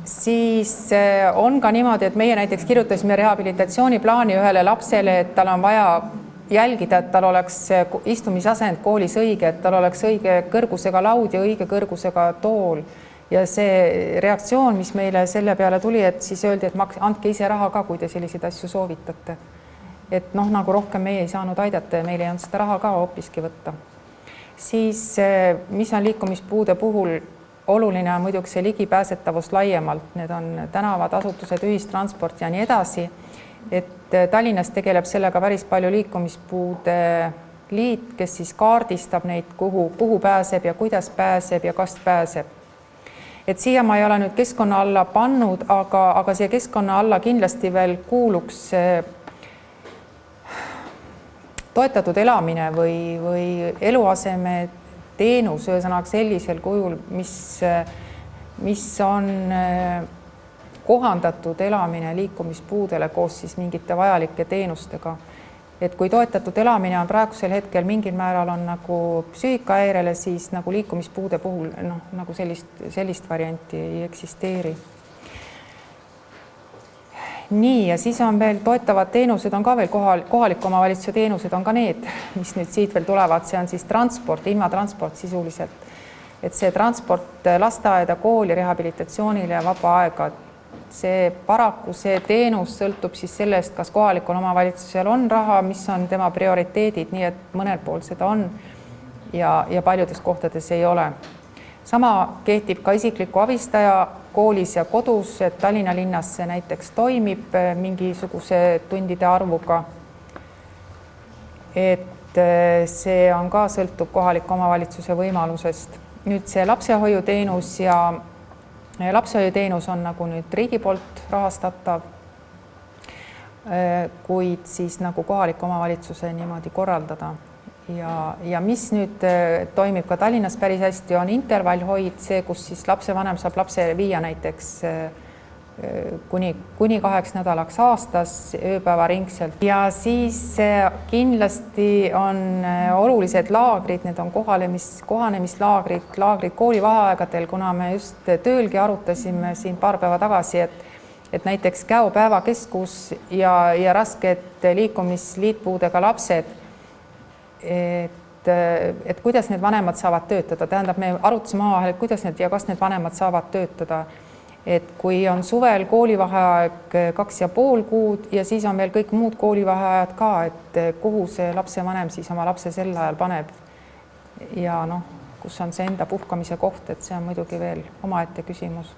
S1: Siis on ka niimoodi, et meie näiteks kirjutasime rehabilitatsiooniplaani ühele lapsele, et tal on vaja jälgida, et tal oleks istumisasend koolis õige, et tal oleks õige kõrgusega laud ja õige kõrgusega tool. Ja see reaktsioon, mis meile selle peale tuli, et siis öeldi, et andke ise raha ka, kui te selliseid asju soovitate. Et nagu rohkem meie ei saanud aidata ja meil ei olnud seda raha ka hoopiski võtta. Siis, mis on liikumispuude puhul oluline on muidugi see ligipääsetavus laiemalt. Need on tänavad, asutused, ühistransport ja nii edasi. Et Tallinnas tegeleb sellega päris palju liikumispuude liit, kes siis kaardistab neid, kuhu pääseb ja kuidas pääseb ja kas pääseb. Et siia ma ei ole nüüd keskkonna alla pannud, aga siia keskkonna alla kindlasti veel kuuluks toetatud elamine või eluaseme teenus, ühesõnaga sellisel kujul, mis on kohandatud elamine liikumispuudele koos siis mingite vajalike teenustega. Et kui toetatud elamine on praegusel hetkel mingil määral on nagu psüühikahäirele, siis nagu liikumispuude puhul nagu sellist varianti ei eksisteeri. Nii, ja siis on veel toetavad teenused, on ka veel kohaliku omavalitsuse teenused, on ka need, mis nüüd siit veel tulevad, see on siis transport, ilmatransport sisuliselt. Et see transport lasteaeda, kooli, rehabilitatsioonile ja vaba aega, see paraku see teenus sõltub siis sellest, kas kohalikul omavalitsusel on raha, mis on tema prioriteedid, nii et mõnel pool seda on ja paljudes kohtades ei ole. Sama kehtib ka isikliku abistaja koolis ja kodus, et Tallinna linnas see näiteks toimib mingisuguse tundide arvuga. Et see on ka sõltub kohaliku omavalitsuse võimalusest. Nüüd see lapsehoiuteenus ja lapsehoiuteenus on nagu nüüd riigi poolt rahastatav. kuid siis nagu kohaliku omavalitsuse niimoodi korraldada. Ja mis nüüd toimib ka Tallinnas päris hästi, on intervallhoid, see, kus siis lapsevanem saab lapse viia näiteks kuni 8 nädalaks aastas ööpäevaringselt. Ja siis kindlasti on olulised laagrid, need on kohanemislaagrid, laagrid koolivaheaegadel, kuna me just töölgi arutasime siin paar päeva tagasi, et näiteks Käo päevakeskus ja rasked liikumisliitpuudega lapsed, et kuidas need vanemad saavad töötada, tähendab, me arutasime omavahel, et kuidas need ja kas need vanemad saavad töötada, et kui on suvel koolivaheaeg 2,5 kuud ja siis on veel kõik muud koolivaheajad ka, et kuhu see lapsevanem siis oma lapse sel ajal paneb ja noh, kus on see enda puhkamise koht, et see on muidugi veel omaette küsimus.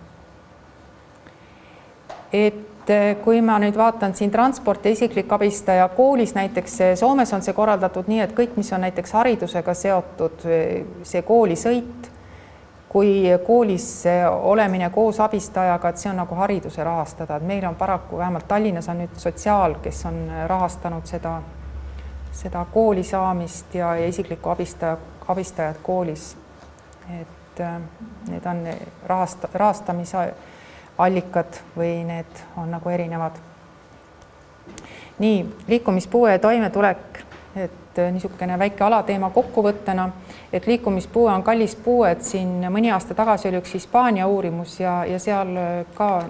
S1: Et kui ma nüüd vaatan siin transport ja isiklik abistaja koolis, näiteks Soomes on see korraldatud nii, et kõik, mis on näiteks haridusega seotud, see koolisõit, kui koolis olemine koos abistajaga, et see on nagu hariduse rahastada, et meil on paraku, vähemalt Tallinnas on nüüd sotsiaal, kes on rahastanud seda kooli saamist ja isiklikku abistajad koolis. Et need on rahastamise allikad või need on nagu erinevad. Nii, liikumispuue ja toimetulek, et niisugune väike alateema kokkuvõttena, et liikumispuue on kallis puue, et siin mõni aasta tagasi oli üks Hispaania uurimus ja seal ka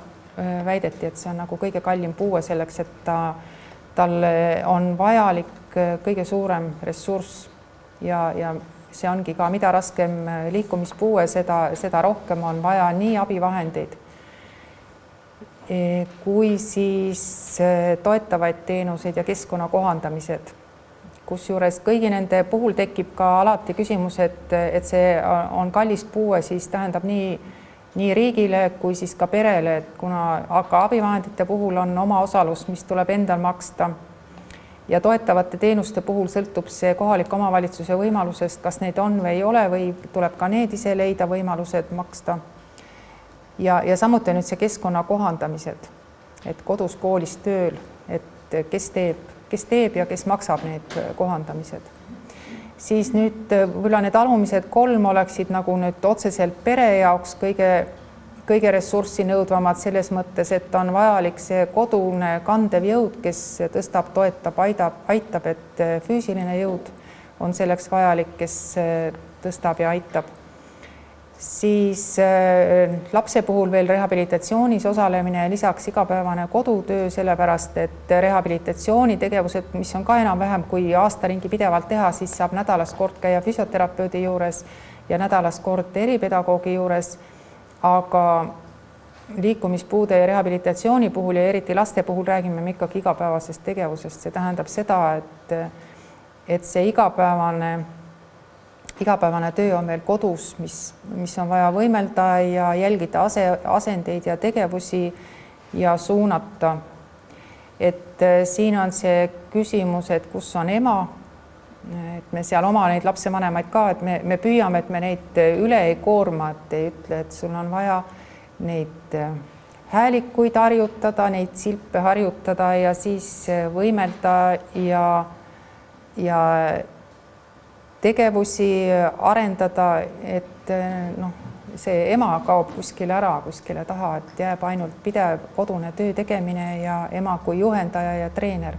S1: väideti, et see on nagu kõige kallim puue selleks, et tal on vajalik kõige suurem ressurss ja see ongi ka, mida raskem liikumispuue, seda rohkem on vaja nii abivahendeid kui siis toetavaid teenuseid ja keskkonna kohandamised. Kusjuures kõigi nende puhul tekib ka alati küsimus, et see on kallis puue, siis tähendab nii riigile kui siis ka perele, et kuna aga abivahendite puhul on oma osalus, mis tuleb endal maksta ja toetavate teenuste puhul sõltub see kohaliku omavalitsuse võimalusest, kas neid on või ei ole või tuleb ka need ise leida võimalused maksta. Ja samuti nüüd see keskkonna kohandamised, et kodus, koolis, tööl, et kes teeb ja kes maksab need kohandamised. Siis nüüd võib-olla need alumised 3 oleksid nagu nüüd otseselt pere jaoks kõige ressurssi nõudvamad selles mõttes, et on vajalik see kodune kandev jõud, kes tõstab, toetab, aitab, et füüsiline jõud on selleks vajalik, kes tõstab ja aitab. Siis lapse puhul veel rehabilitatsioonis osalemine ja lisaks igapäevane kodutöö, sellepärast et rehabilitatsioonitegevused, mis on ka enam-vähem kui aastaringi pidevalt teha, siis saab nädalas kord käia füsioterapeudi juures ja nädalas kord eripedagoogi juures, aga liikumispuude ja rehabilitatsiooni puhul ja eriti laste puhul räägime me ikkagi igapäevasest tegevusest. See tähendab seda, et see igapäevane töö on meil kodus, mis on vaja võimelda ja jälgida asendeid ja tegevusi ja suunata. Et siin on see küsimus, et kus on ema, et me seal oma neid lapsevanemaid ka, et me püüame, et me neid üle ei koorma, et ei ütle, et sul on vaja neid häälikuid harjutada, neid silpe harjutada ja siis võimelda ja tegevusi arendada, et noh, see ema kaob kuskile ära, kuskile taha, et jääb ainult pidev kodune töö tegemine ja ema kui juhendaja ja treener.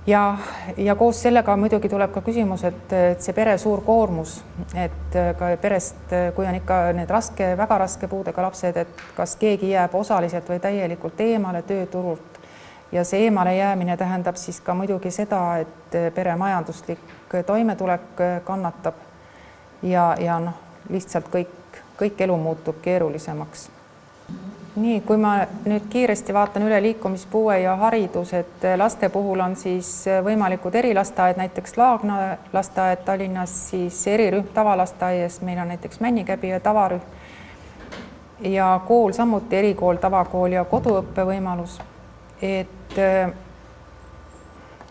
S1: Ja koos sellega muidugi tuleb ka küsimus, et see pere suur koormus, et ka perest, kui on ikka need väga raske puudega lapsed, et kas keegi jääb osaliselt või täielikult eemale tööturult. Ja see eemale jäämine tähendab siis ka muidugi seda, et pere majanduslik toimetulek kannatab ja noh, lihtsalt kõik elu muutub keerulisemaks. Nii, kui ma nüüd kiiresti vaatan üle liikumispuue ja haridus, et laste puhul on siis võimalikud erilasteaed, näiteks Laagna lasteaed Tallinnas, siis erirühm tavalasteaias, meil on näiteks Männikäbi ja tavarühm ja kool samuti, erikool, tavakool ja koduõppe võimalus. Et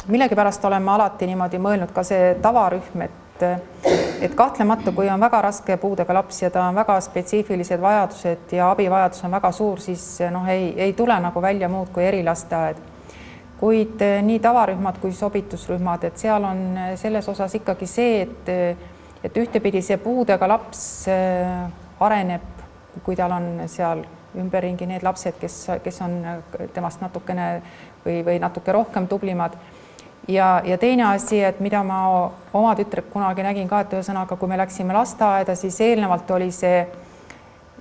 S1: millegipärast olen ma alati niimoodi mõelnud ka see tavarühm, et kahtlemata, kui on väga raske puudega laps ja ta on väga spetsiifilised vajadused ja abivajadus on väga suur, siis noh, ei tule nagu välja muud kui erilasteaed. Kuid nii tavarühmad kui sobitusrühmad, et seal on selles osas ikkagi see, et ühtepidi see puudega laps areneb, kui tal on seal ümberringi need lapsed, kes on temast natukene või natuke rohkem tublimad. Ja teine asi, et mida ma oma tütre kunagi nägin ka, et ühesõnaga, kui me läksime lasteaeda, siis eelnevalt oli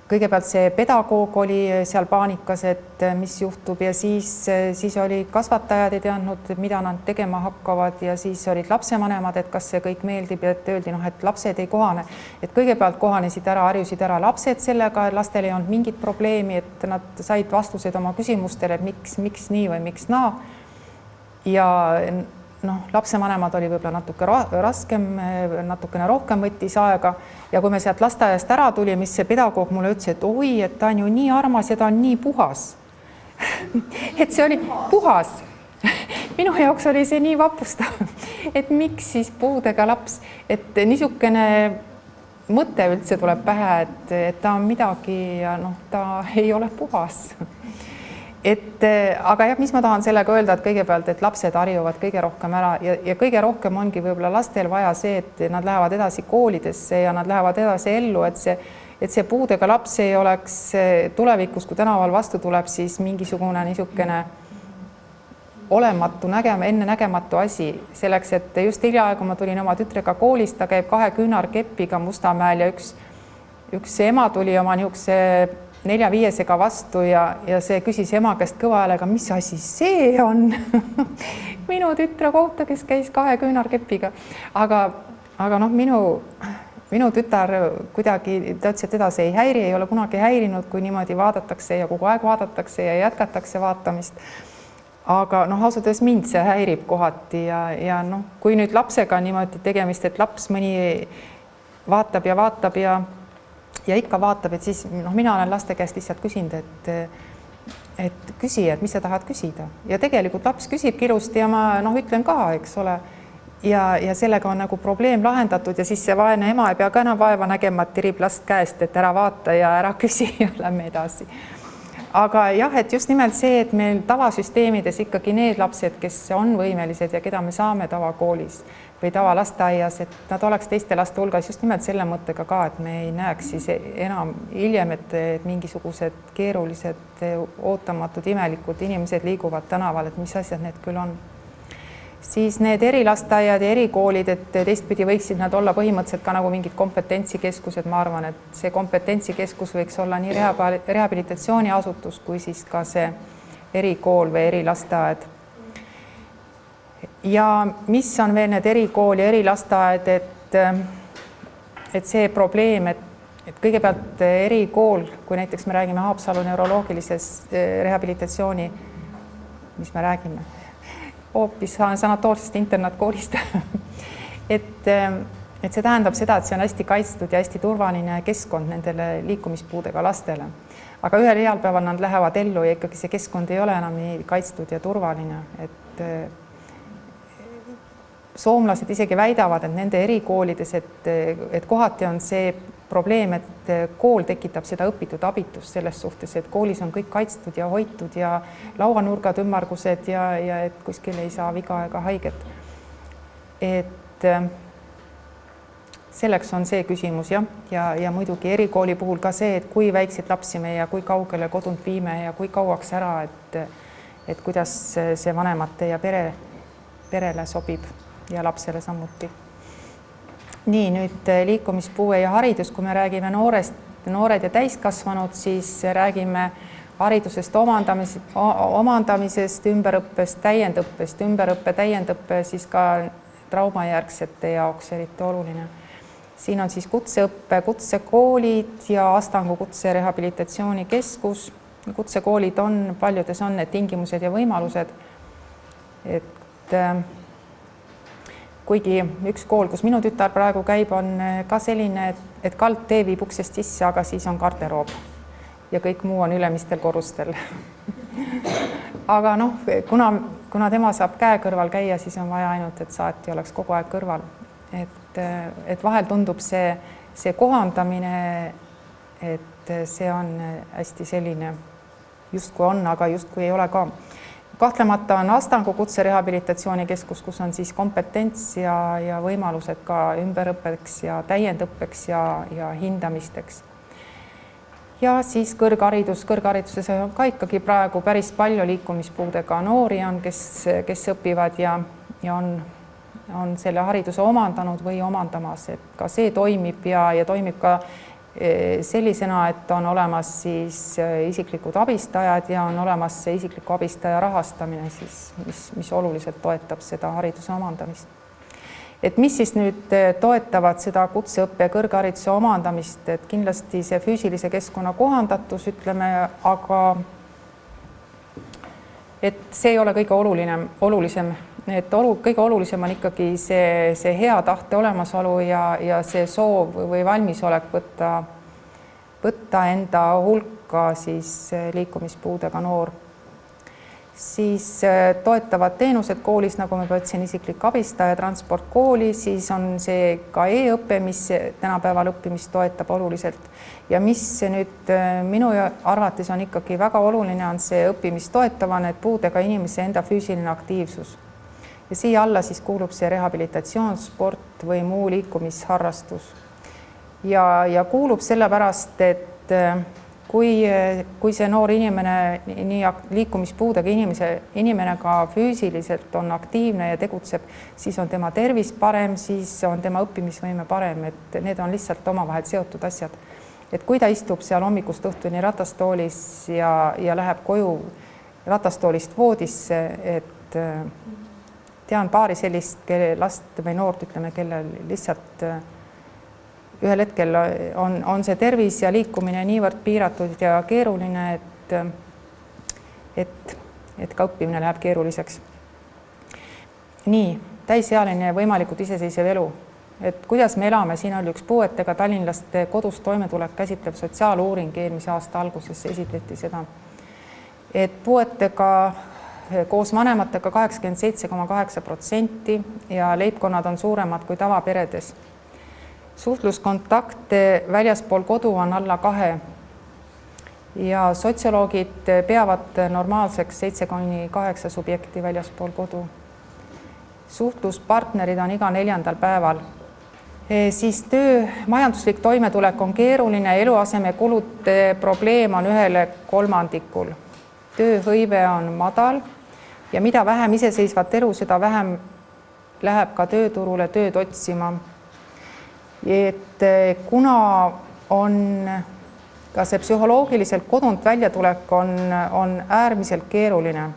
S1: kõigepealt see pedagoog oli seal paanikas, et mis juhtub ja siis oli kasvatajad ei teadnud, mida nad tegema hakkavad ja siis olid lapsevanemad, et kas see kõik meeldib ja et öeldi, et lapsed ei kohane. Et kõigepealt kohanesid ära, harjusid ära lapsed sellega, et lastel ei olnud mingit probleemi, et nad said vastused oma küsimustele, et miks nii või miks naa. Ja lapsevanemad oli võib-olla natuke raskem, natukene rohkem võttis aega ja kui me sealt lasteaiast ära tuli, mis see pedagoog mulle ütles, et oi, et ta on ju nii armas ja ta on nii puhas. Et see oli puhas. Minu jaoks oli see nii vapustav, et miks siis puudega laps, et niisugune mõte üldse tuleb pähe, et ta on midagi ja ta ei ole puhas. Aga jah, mis ma tahan sellega öelda, et kõigepealt, et lapsed harjuvad kõige rohkem ära ja kõige rohkem ongi võib-olla lastel vaja see, et nad lähevad edasi koolidesse ja nad lähevad edasi ellu, et see puudega laps ei oleks tulevikus, kui tänaval vastu tuleb, siis mingisugune niisugune olematu, enne nägematu asi selleks, et just hiljaaegu ma tulin oma tütrega koolist, ta käib 2 küünarkepiga Mustamäel ja üks ema tuli oma niisuguse 4-5-sega vastu ja see küsis ema käest kõva häälega, mis asi see on? Minu tütre kohta, kes käis 2 küünarkepiga. Aga minu tütar kuidagi, ta ütles, et teda see ei häiri, ei ole kunagi häirinud, kui niimoodi vaadatakse ja kogu aeg vaadatakse ja jätkatakse vaatamist. Aga ausalt öeldes mind see häirib kohati ja kui nüüd lapsega niimoodi tegemist, et laps mõni vaatab ja ikka vaatab, et siis mina olen laste käest lihtsalt küsinud, et küsi, et mis sa tahad küsida. Ja tegelikult laps küsibki ilusti ja ma ütlen ka, eks ole. Ja sellega on nagu probleem lahendatud ja siis see vaene ema ei pea ka enam vaeva nägema, et tirib last käest, et ära vaata ja ära küsi ja lähme edasi. Aga jah, et just nimelt see, et meil tavasüsteemides ikkagi need lapsed, kes on võimelised ja keda me saame tavakoolis või tavalasteaias, et nad oleks teiste laste hulgas just nimelt selle mõttega ka, et me ei näeks siis enam hiljem, et mingisugused keerulised, ootamatud, imelikud inimesed liiguvad tänaval, et mis asjad need küll on. Siis need erilasteaiad ja erikoolid, et teistpidi võiksid nad olla põhimõtteliselt ka nagu mingid kompetentsikeskused, ma arvan, et see kompetentsikeskus võiks olla nii rehabilitatsiooniasutus kui siis ka see erikool või erilasteaed. Ja mis on veel need erikool ja erilasteaed, et see probleem, et kõigepealt erikool, kui näiteks me räägime Haapsalu neuroloogilises rehabilitatsiooni, mis me räägime, hoopis sanatoorsest internaatkoolist, et see tähendab seda, et see on hästi kaitstud ja hästi turvaline keskkond nendele liikumispuudega lastele. Aga ühel heal päeval nad lähevad ellu ja ikkagi see keskkond ei ole enam nii kaitstud ja turvaline, et soomlased isegi väidavad, et nende erikoolides, et kohati on see probleem, et kool tekitab seda õpitud abitust selles suhtes, et koolis on kõik kaitstud ja hoitud ja lauanurgad, ümmargused ja et kuskil ei saa viga ega haiget. Et selleks on see küsimus ja muidugi erikooli puhul ka see, et kui väikseid lapsi me ja kui kaugele kodunt viime ja kui kauaks ära, et kuidas see vanemate ja perele sobib ja lapsele samuti. Nii, nüüd liikumispuue ja haridus, kui me räägime noored ja täiskasvanud, siis räägime haridusest omandamisest, ümberõppest, täiendõppe, siis ka traumajärgsete jaoks eriti oluline. Siin on siis kutseõppe, kutsekoolid ja Astangu kutserehabilitatsioonikeskus. Kutsekoolid on, paljudes on need tingimused ja võimalused, et kuigi üks kool, kus minu tütar praegu käib, on ka selline, et kaldtee viib uksest sisse, aga siis on garderoob ja kõik muu on ülemistel korrustel. Aga kuna tema saab käe kõrval käia, siis on vaja ainult, et saati oleks kogu aeg kõrval. et vahel tundub see kohandamine, et see on hästi selline justkui on, aga justkui ei ole ka. Kahtlemata on Astangu kutserehabilitatsioonikeskus, kus on siis kompetents ja võimalused ka ümberõppeks ja täiendõppeks ja hindamisteks. Ja siis kõrghariduses on ka ikkagi praegu päris palju liikumispuudega noori on, kes õpivad ja on selle hariduse omandanud või omandamas, et ka see toimib ja toimib ka sellisena, et on olemas siis isiklikud abistajad ja on olemas see isikliku abistaja rahastamine, siis, mis oluliselt toetab seda hariduse omandamist. Et mis siis nüüd toetavad seda kutseõppe kõrghariduse omandamist, et kindlasti see füüsilise keskkonna kohandatus, ütleme, aga et see ei ole kõige olulisem. Et kõige olulisem on ikkagi see hea tahte olemasolu ja see soov või valmisolek võtta enda hulka siis liikumispuudega noor. Siis toetavad teenused koolis, nagu ma ütlesin, isiklik abistaja, transport kooli, siis on see ka e-õpe, mis tänapäeval õppimist toetab oluliselt. Ja mis nüüd minu arvates on ikkagi väga oluline, on see õppimist toetavane, et puudega inimese enda füüsiline aktiivsus. Ja siia alla siis kuulub see rehabilitatsioon, sport või muu liikumisharrastus. Ja kuulub sellepärast, et kui see noor inimene, nii liikumispuudega inimene ka füüsiliselt on aktiivne ja tegutseb, siis on tema tervis parem, siis on tema õppimisvõime parem, et need on lihtsalt omavahel seotud asjad. Et kui ta istub seal hommikust õhtuni ratastoolis ja läheb koju ratastoolist voodisse, et tean paari sellist last või noort, ütleme, kellel lihtsalt ühel hetkel on see tervis ja liikumine niivõrd piiratud ja keeruline, et ka õppimine läheb keeruliseks. Nii, täisealine võimalikult iseseisev elu. Et kuidas me elame, siin oli üks puuetega tallinlaste kodus toimetulek käsitlev sotsiaaluuring eelmise aasta alguses esitleti seda, et puuetega koos vanematega 87,8% ja leibkonnad on suuremad kui tavaperedes. Suhtluskontakte väljaspool kodu on alla 2 ja sotsioloogid peavad normaalseks 7-8 subjekti väljaspool kodu. Suhtluspartnerid on iga 4. päeval. Siis majanduslik toimetulek on keeruline, eluasemekulude probleem on 1/3. Tööhõive on madal ja mida vähem iseseisvat elu, seda vähem läheb ka tööturule tööd otsima. Et kuna on ka see psühholoogiliselt kodunt väljatulek on äärmiselt keeruline.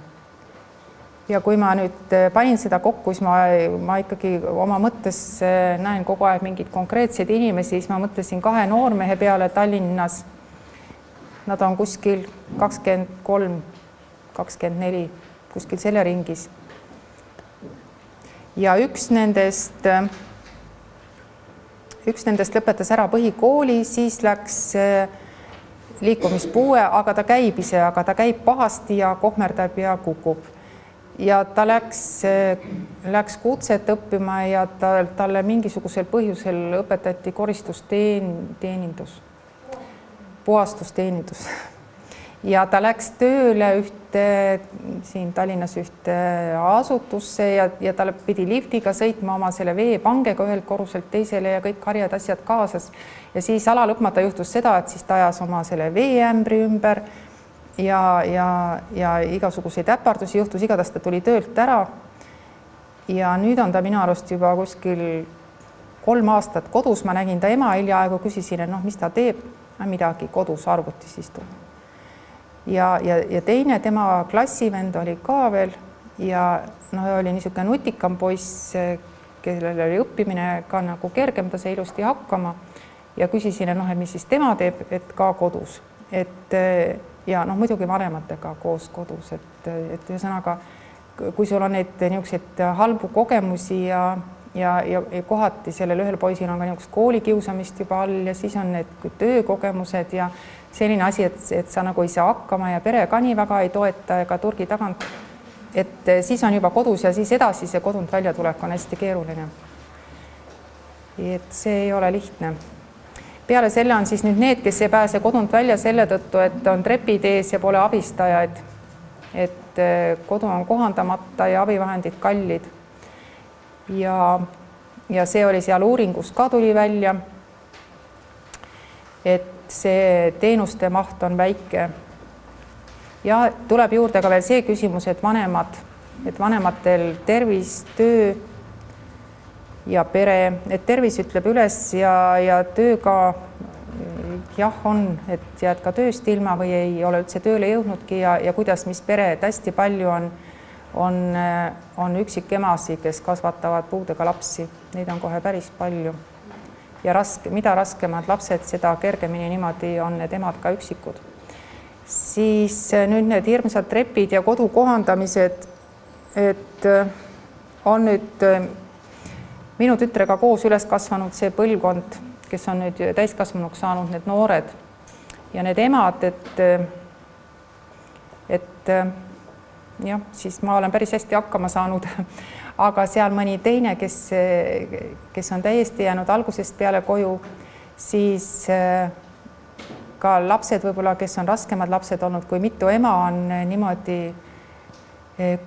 S1: Ja kui ma nüüd panin seda kokku, siis ma ikkagi oma mõttes näen kogu aeg mingid konkreetseid inimesi, siis ma mõtlesin 2 noormehe peale Tallinnas. Nad on kuskil 23, 24, kuskil selle ringis. Ja üks nendest lõpetas ära põhikooli, siis läks liikumispuue, aga ta käib ise, aga ta käib pahasti ja kohmerdab ja kukub. Ja ta läks kutset õppima ja talle mingisugusel põhjusel õpetati koristusteenindus, puhastusteenindus. Ja ta läks tööle siin Tallinnas ühte asutusse ja ta pidi liftiga sõitma oma selle veepangega ühelt korruselt teisele ja kõik harjad asjad kaasas. Ja siis alalõpmata juhtus seda, et siis ta ajas oma selle veeämbri ümber ja igasuguseid äpardusi juhtus, igatahes ta tuli töölt ära. Ja nüüd on ta minu arust juba kuskil 3 aastat kodus. Ma nägin ta ema hiljaaegu, küsisin, et mis ta teeb, midagi kodus arvutis istub. Ja teine tema klassivend oli ka veel ja oli niisugune nutikam poiss, kellel oli õppimine ka nagu kergem, ta sai ilusti hakkama ja küsisin, et mis siis tema teeb, et ka kodus. Ja muidugi vanematega koos kodus, et ühesõnaga, kui sul on neid niisuguseid halbu kogemusi ja kohati sellel ühel poisil on ka niisugust koolikiusamist juba all ja siis on need töökogemused ja selline asi, et sa nagu ei saa hakkama ja pere ka nii väga ei toeta ega turgi tagant, et siis on juba kodus ja siis edasi see kodunt väljatulek on hästi keeruline. et see ei ole lihtne. Peale selle on siis nüüd need, kes ei pääse kodunt välja selle tõttu, et on trepid ees ja pole abistajaid, et kodu on kohandamata ja abivahendid kallid. Ja see oli seal uuringus ka tuli välja, et see teenuste maht on väike. Ja tuleb juurde ka veel see küsimus, et vanematel tervis, töö ja pere, et tervis ütleb üles ja tööga jah on, et jääd ka tööst ilma või ei ole üldse tööle jõudnudki ja kuidas, mis pere, et hästi palju on üksikemasi, kes kasvatavad puudega lapsi, neid on kohe päris palju. Ja mida raskemad lapsed, seda kergemini niimoodi on need emad ka üksikud. Siis nüüd need hirmsad trepid ja kodu kohandamised, et on nüüd minu tütrega koos üles kasvanud see põlvkond, kes on nüüd täiskasvanuks saanud, need noored ja need emad, et jah, siis ma olen päris hästi hakkama saanud, aga seal mõni teine, kes on täiesti jäänud algusest peale koju, siis ka lapsed võib-olla, kes on raskemad lapsed olnud, kui mitu ema on niimoodi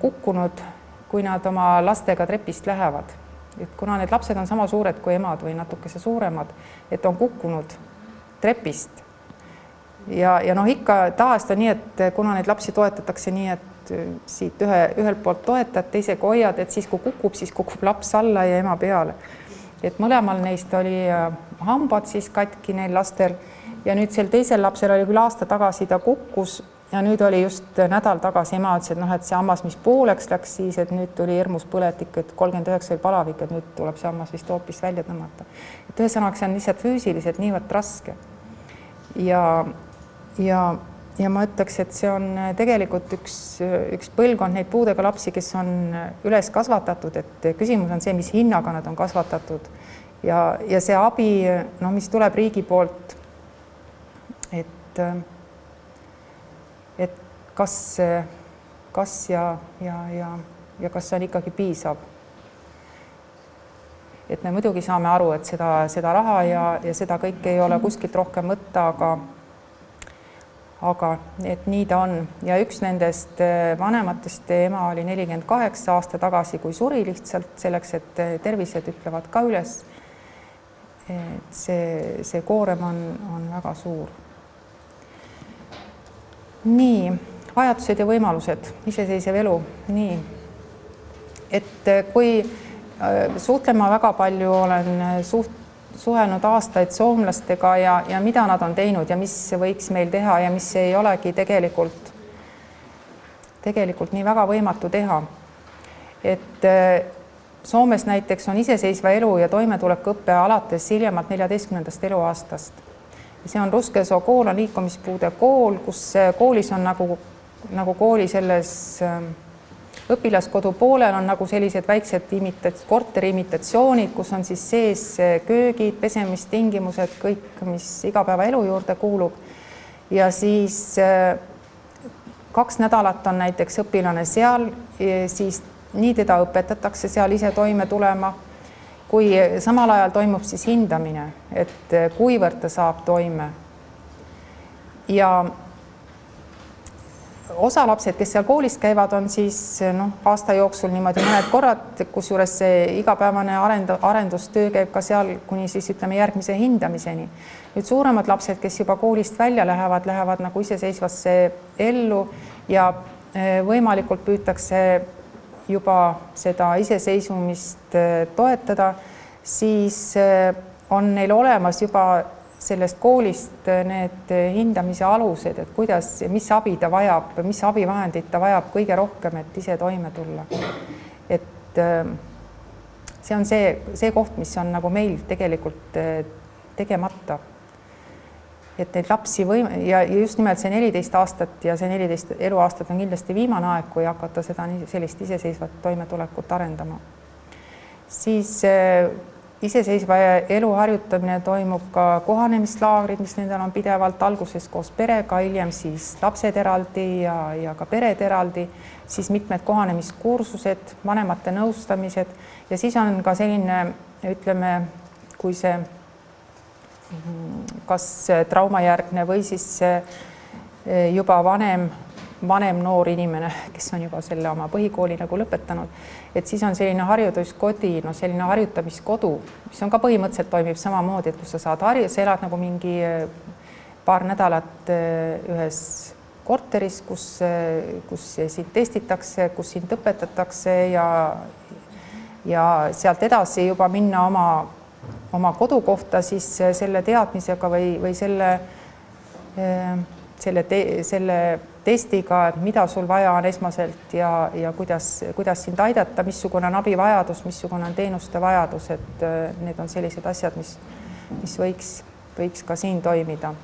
S1: kukkunud, kui nad oma lastega trepist lähevad. Et kuna need lapsed on sama suured kui emad või natukese suuremad, et on kukkunud trepist. Ja ikka taast on nii, et kuna neid lapsi toetatakse nii, et siit ühelt poolt toetad, teisega hoiad, et siis kui kukub laps alla ja ema peale. Et mõlemal neist oli hambad siis katki neil lastel ja nüüd sel teisel lapsel oli küll aasta tagasi ta kukkus ja nüüd oli just nädal tagasi ema ütles, et see hammas, mis pooleks läks siis, et nüüd tuli hirmus põletik, et 39 oli palavik, et nüüd tuleb see hammas vist hoopis välja tõmmata. Et ühesõnaga see on lihtsalt füüsiliselt niivõrd raske. Ja ma ütleks, et see on tegelikult üks põlvkond neid puudega lapsi, kes on üles kasvatatud, et küsimus on see, mis hinnaga nad on kasvatatud ja see abi, mis tuleb riigi poolt, et kas ja kas see on ikkagi piisav. Et me muidugi saame aru, et seda raha ja seda kõike ei ole kuskilt rohkem võtta, aga et nii ta on. Ja üks nendest vanematest ema oli 48 aasta tagasi, kui suri lihtsalt selleks, et tervised ütlevad ka üles. Et see koorem on väga suur. Nii. Vajadused ja võimalused, iseseisev elu, nii. Et kui suhtlema väga palju olen suhelnud aastaid soomlastega ja mida nad on teinud ja mis võiks meil teha ja mis ei olegi tegelikult nii väga võimatu teha. Et Soomes näiteks on iseseisva elu ja toimetulekuõppe alates hiljemalt 14. eluaastast. See on Ruskeso kool, on liikumispuude kool, kus koolis on nagu kooli selles õpilaskodu poolel on nagu sellised väiksed korteri imitatsioonid, kus on siis sees köögid, pesemistingimused, kõik, mis igapäevaelu juurde kuulub. Ja siis 2 nädalat on näiteks õpilane seal, siis nii teda õpetatakse seal ise toime tulema, kui samal ajal toimub siis hindamine, et kuivõrd ta saab toime. Ja osa lapsed, kes seal koolis käivad, on siis aasta jooksul niimoodi mõned korrad, kusjuures see igapäevane arendustöö käib ka seal kuni siis ütleme järgmise hindamiseni. Nüüd suuremad lapsed, kes juba koolist välja lähevad nagu iseseisvasse ellu ja võimalikult püütakse juba seda iseseisvumist toetada, siis on neil olemas juba sellest koolist need hindamise alused, et kuidas, mis abi ta vajab, mis abivahendid ta vajab kõige rohkem, et ise toime tulla. Et see on see koht, mis on nagu meil tegelikult tegemata. Et neid lapsi ja just nimelt see 14 aastat ja see 14 eluaastat on kindlasti viimane aeg, kui hakata sellist iseseisvat toimetulekut arendama. Siis iseseisva elu harjutamine toimub ka kohanemislaagrid, mis nendel on pidevalt alguses koos perega, hiljem siis lapsed eraldi ja ka pered eraldi, siis mitmed kohanemiskursused, vanemate nõustamised ja siis on ka selline, ütleme, kui see kas traumajärgne või siis juba vanem noor inimene, kes on juba selle oma põhikooli nagu lõpetanud, et siis on selline harjutuskodi, no selline harjutamiskodu, mis on ka põhimõtteliselt toimib samamoodi, et kus sa saad sa elad nagu mingi paar nädalat ühes korteris, kus sind testitakse, kus sind õpetatakse ja sealt edasi juba minna oma kodukohta siis selle teadmisega või selle testiga, et mida sul vaja on esmaselt ja kuidas sind aidata, missugune on abivajadus, missugune on teenuste vajadus, et need on sellised asjad, mis võiks ka siin toimida.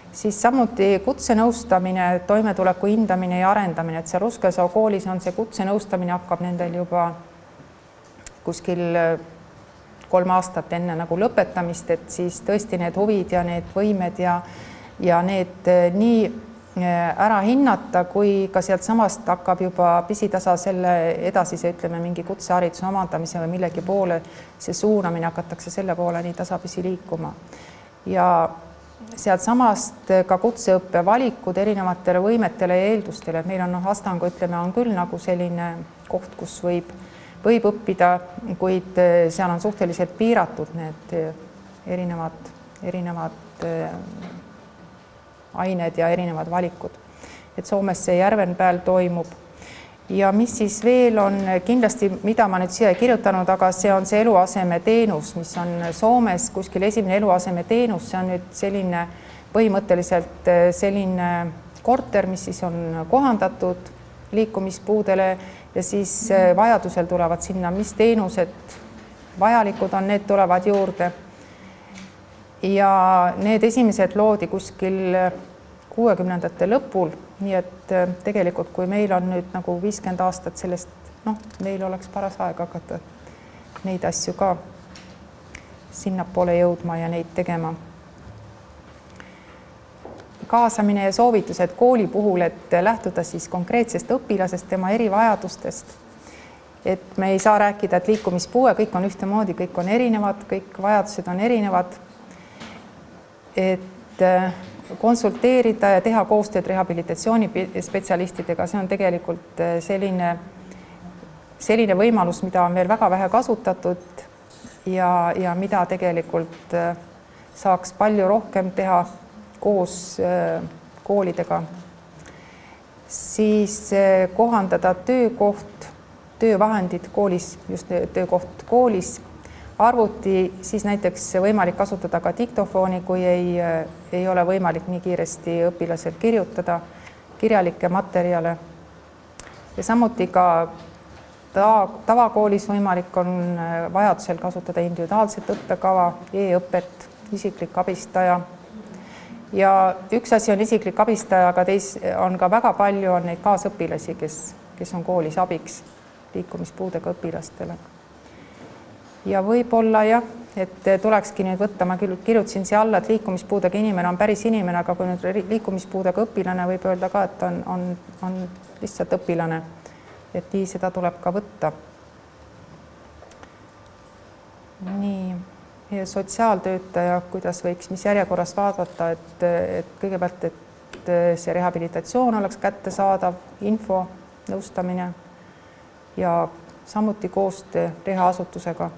S1: Siis samuti kutsenõustamine, toimetuleku hindamine ja arendamine, et seal Ruskesalu koolis on see kutsenõustamine hakkab nendel juba kuskil 3 aastat enne nagu lõpetamist, et siis tõesti need huvid ja need võimed ja need nii ära hinnata, kui ka sealt samast hakkab juba pisitasa selle edasise, ütleme, mingi kutsehariduse omandamise või millegi poole, see suunamine hakatakse selle poole nii tasapisi liikuma. Ja sealt samast ka kutseõppe valikud erinevatele võimetele ja eeldustele, et meil on Astangu, ütleme, on küll nagu selline koht, kus võib õppida, kuid seal on suhteliselt piiratud need erinevad ained ja erinevad valikud. Et Soomes see Järvenpääl toimub. Ja mis siis veel on kindlasti, mida ma nüüd siia ei kirjutanud, aga see on see eluasemeteenus, mis on Soomes kuskil esimene eluasemeteenus, see on nüüd selline põhimõtteliselt selline korter, mis siis on kohandatud liikumispuudele ja siis vajadusel tulevad sinna, mis teenused vajalikud on, need tulevad juurde. Ja need esimesed loodi kuskil 60ndate lõpul, nii et tegelikult, kui meil on nüüd nagu 50 aastat sellest, meil oleks paras aeg hakata neid asju ka sinnapoole jõudma ja neid tegema. Kaasamine ja soovitused kooli puhul, et lähtuda siis konkreetsest õpilasest, tema erivajadustest. Et me ei saa rääkida, et liikumispuue, kõik on ühtemoodi, kõik on erinevad, kõik vajadused on erinevad. Et konsulteerida ja teha koostööd rehabilitatsioonispetsialistidega, see on tegelikult selline võimalus, mida on veel väga vähe kasutatud ja mida tegelikult saaks palju rohkem teha koos koolidega. Siis kohandada töökoht, töövahendid koolis, just töökoht koolis, arvuti, siis näiteks võimalik kasutada ka diktofooni, kui ei ole võimalik nii kiiresti õpilasel kirjutada kirjalikke materjale. Ja samuti ka tavakoolis võimalik on vajadusel kasutada individuaalset õppekava, e-õpet, isiklik abistaja. Ja üks asi on isiklik abistaja, aga on ka väga palju on neid kaasõpilasi, kes on koolis abiks liikumispuudega õpilastele. Ja võib-olla jah, et tulekski nüüd võtta, ma küll kirjutasin siia alla, et liikumispuudega inimene on päris inimene, aga kui nüüd liikumispuudega õpilane võib öelda ka, et on lihtsalt õpilane, et nii seda tuleb ka võtta. Nii, sotsiaaltöötaja, kuidas võiks, mis järjekorras vaadata, et kõigepealt, et see rehabilitatsioon oleks kättesaadav, info, nõustamine ja samuti koostöö rehaasutusega.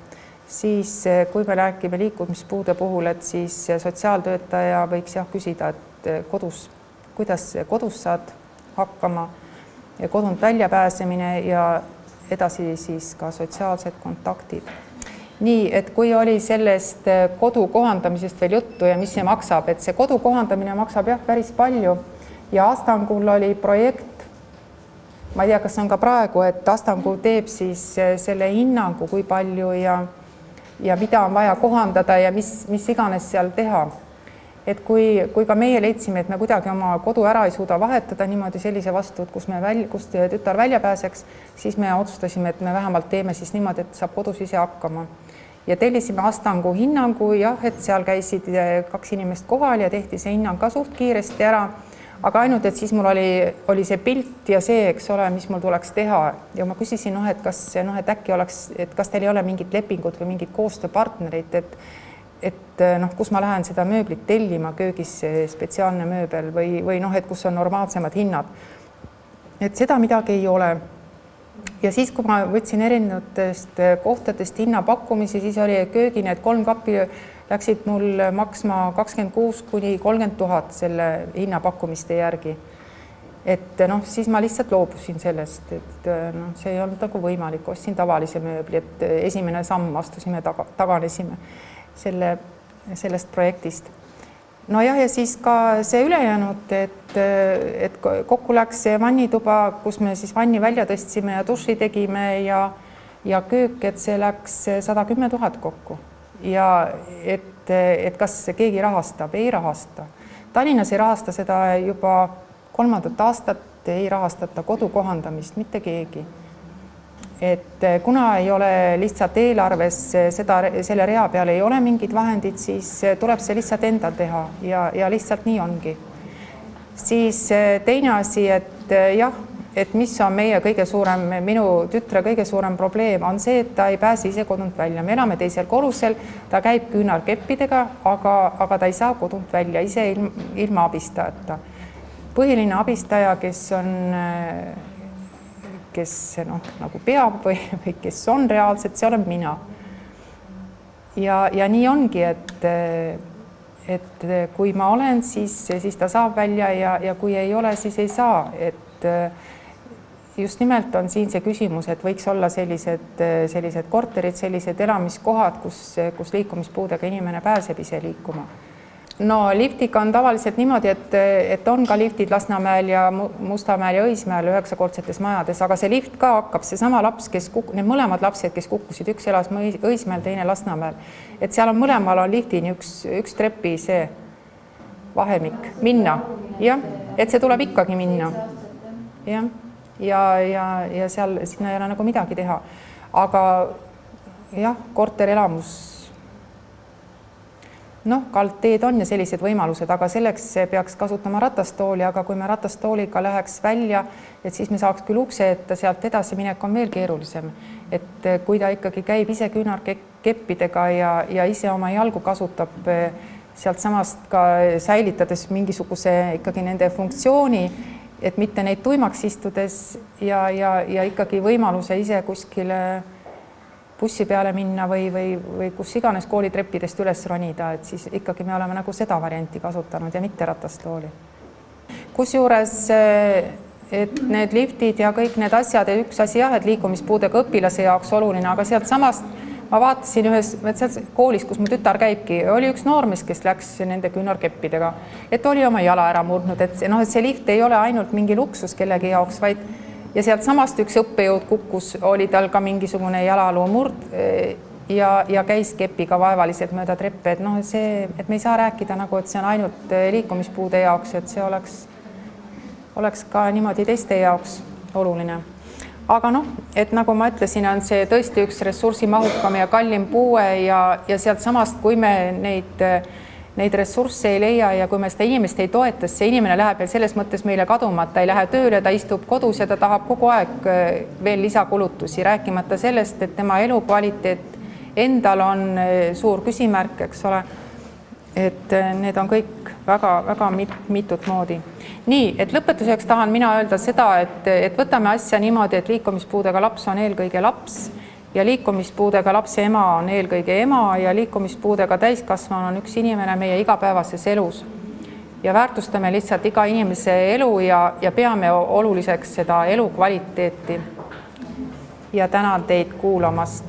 S1: Siis kui me räägime liikumispuude puhul, et siis sotsiaaltöötaja võiks küsida, et kuidas kodus saad hakkama ja kodunt väljapääsemine ja edasi siis ka sotsiaalsed kontaktid. Nii, et kui oli sellest kodu kohandamisest veel juttu ja mis see maksab, et see kodu kohandamine maksab päris palju ja Astangul oli projekt, ma ei tea, kas on ka praegu, et Astangu teeb siis selle hinnangu, kui palju ja mida on vaja kohandada ja mis iganes seal teha. Et kui ka meie leidsime, et me kuidagi oma kodu ära ei suuda vahetada niimoodi sellise vastu, et kus tütar välja pääseks, siis me otsustasime, et me vähemalt teeme siis niimoodi, et saab kodus ise hakkama. Ja tellisime Astangu hinnangu, et seal käisid 2 inimest kohal ja tehti see hinnang ka suht kiiresti ära. Aga ainult, et siis mul oli see pilt ja see, eks ole, mis mul tuleks teha. Ja ma küsisin, et äkki oleks, et kas teil ei ole mingit lepingut või mingit koostööpartnerit, et noh, kus ma lähen seda mööblit tellima, köögis spetsiaalne mööbel või noh, et kus on normaalsemad hinnad. Et seda midagi ei ole. Ja siis, kui ma võtsin erinevatest kohtadest hinnapakkumisi, siis oli köögi need 3 kappi läksid mul maksma 26 kuni 30 000 selle hinnapakkumiste järgi. Et noh, siis ma lihtsalt loobusin sellest, et noh, see ei olnud nagu võimalik, ostsin tavalise mööbli, et esimene samm astusime, taganesime sellest projektist. No jah, ja siis ka see ülejäänud, et kokku läks see vannituba, kus me siis vanni välja tõstsime ja duši tegime ja köök, et see läks 110 000 kokku. Ja et kas keegi rahastab, ei rahasta. Tallinnas ei rahasta seda juba 3. aastat, ei rahastata kodu kohandamist, mitte keegi. Et kuna ei ole lihtsalt eelarves selle rea peal ei ole mingid vahendid, siis tuleb see lihtsalt endal teha ja lihtsalt nii ongi. Siis teine asi, et jah, et mis on meie kõige suurem, minu tütre kõige suurem probleem on see, et ta ei pääse ise kodunt välja. Me elame teisel korrusel, ta käib küünarkeppidega, aga ta ei saa kodunt välja ise ilma abistajata. Põhiline abistaja, kes noh, nagu peab või kes on reaalselt, see olen mina. Ja nii ongi, et kui ma olen, siis ta saab välja ja kui ei ole, siis ei saa. Et just nimelt on siin see küsimus, et võiks olla sellised korterid, sellised elamiskohad, kus liikumispuudega inimene pääseb ise liikuma. No liftiga on tavaliselt niimoodi, et on ka liftid Lasnamäel ja Mustamäel ja Õismäel 9-kortsetes majades, aga see lift ka hakkab seesama laps, need mõlemad lapsed, kes kukkusid, üks elas Õismäel, teine Lasnamäel, et seal on mõlemal on liftini üks trepi see vahemik minna, jah, et see tuleb ikkagi minna, jah, ja seal sinna ei ole nagu midagi teha, aga jah, korterelamus noh, kaldteed on ja sellised võimalused, aga selleks peaks kasutama ratastooli, aga kui me ratastooliga läheks välja, et siis me saaks küll ukse, et sealt edasi minek on veel keerulisem. Et kui ta ikkagi käib ise küünarkeppidega ja ise oma jalgu kasutab sealt samast ka säilitades mingisuguse ikkagi nende funktsiooni, et mitte neid tuimaks istudes ja ikkagi võimaluse ise kuskile bussi peale minna või kus iganes koolitreppidest üles ronida, et siis ikkagi me oleme nagu seda varianti kasutanud ja mitte ratastooli. Kusjuures, et need liftid ja kõik need asjad, üks asi jah, et liikumispuudega õpilase jaoks oluline, aga sealt samast ma vaatasin ühes koolis, kus mu tütar käibki, oli üks noormees, kes läks nende küünarkeppidega, et oli oma jala ära murdnud, et see lift ei ole ainult mingi luksus kellegi jaoks, vaid ja sealt samast üks õppejõud kukkus, oli tal ka mingisugune jalaluu murd ja käis kepiga vaevaliselt mööda treppe, et noh, et me ei saa rääkida nagu, et see on ainult liikumispuude jaoks, et see oleks ka niimoodi teiste jaoks oluline. Aga noh, et nagu ma ütlesin, on see tõesti üks ressursimahukam ja kallim puue ja sealt samast, kui me neid ressursse ei leia ja kui me seda inimest ei toeta, see inimene läheb veel selles mõttes meile kaduma, et ta ei lähe tööle, ta istub kodus ja ta tahab kogu aeg veel lisakulutusi, rääkimata sellest, et tema elukvaliteet endal on suur küsimärk, eks ole, et need on kõik väga mitut moodi. Nii, et lõpetuseks tahan mina öelda seda, et võtame asja niimoodi, et liikumispuudega laps on eelkõige laps ja liikumispuudega lapse ema on eelkõige ema ja liikumispuudega täiskasvanu on üks inimene meie igapäevases elus. Ja väärtustame lihtsalt iga inimese elu ja peame oluliseks seda elukvaliteeti. Ja tänan teid kuulamast.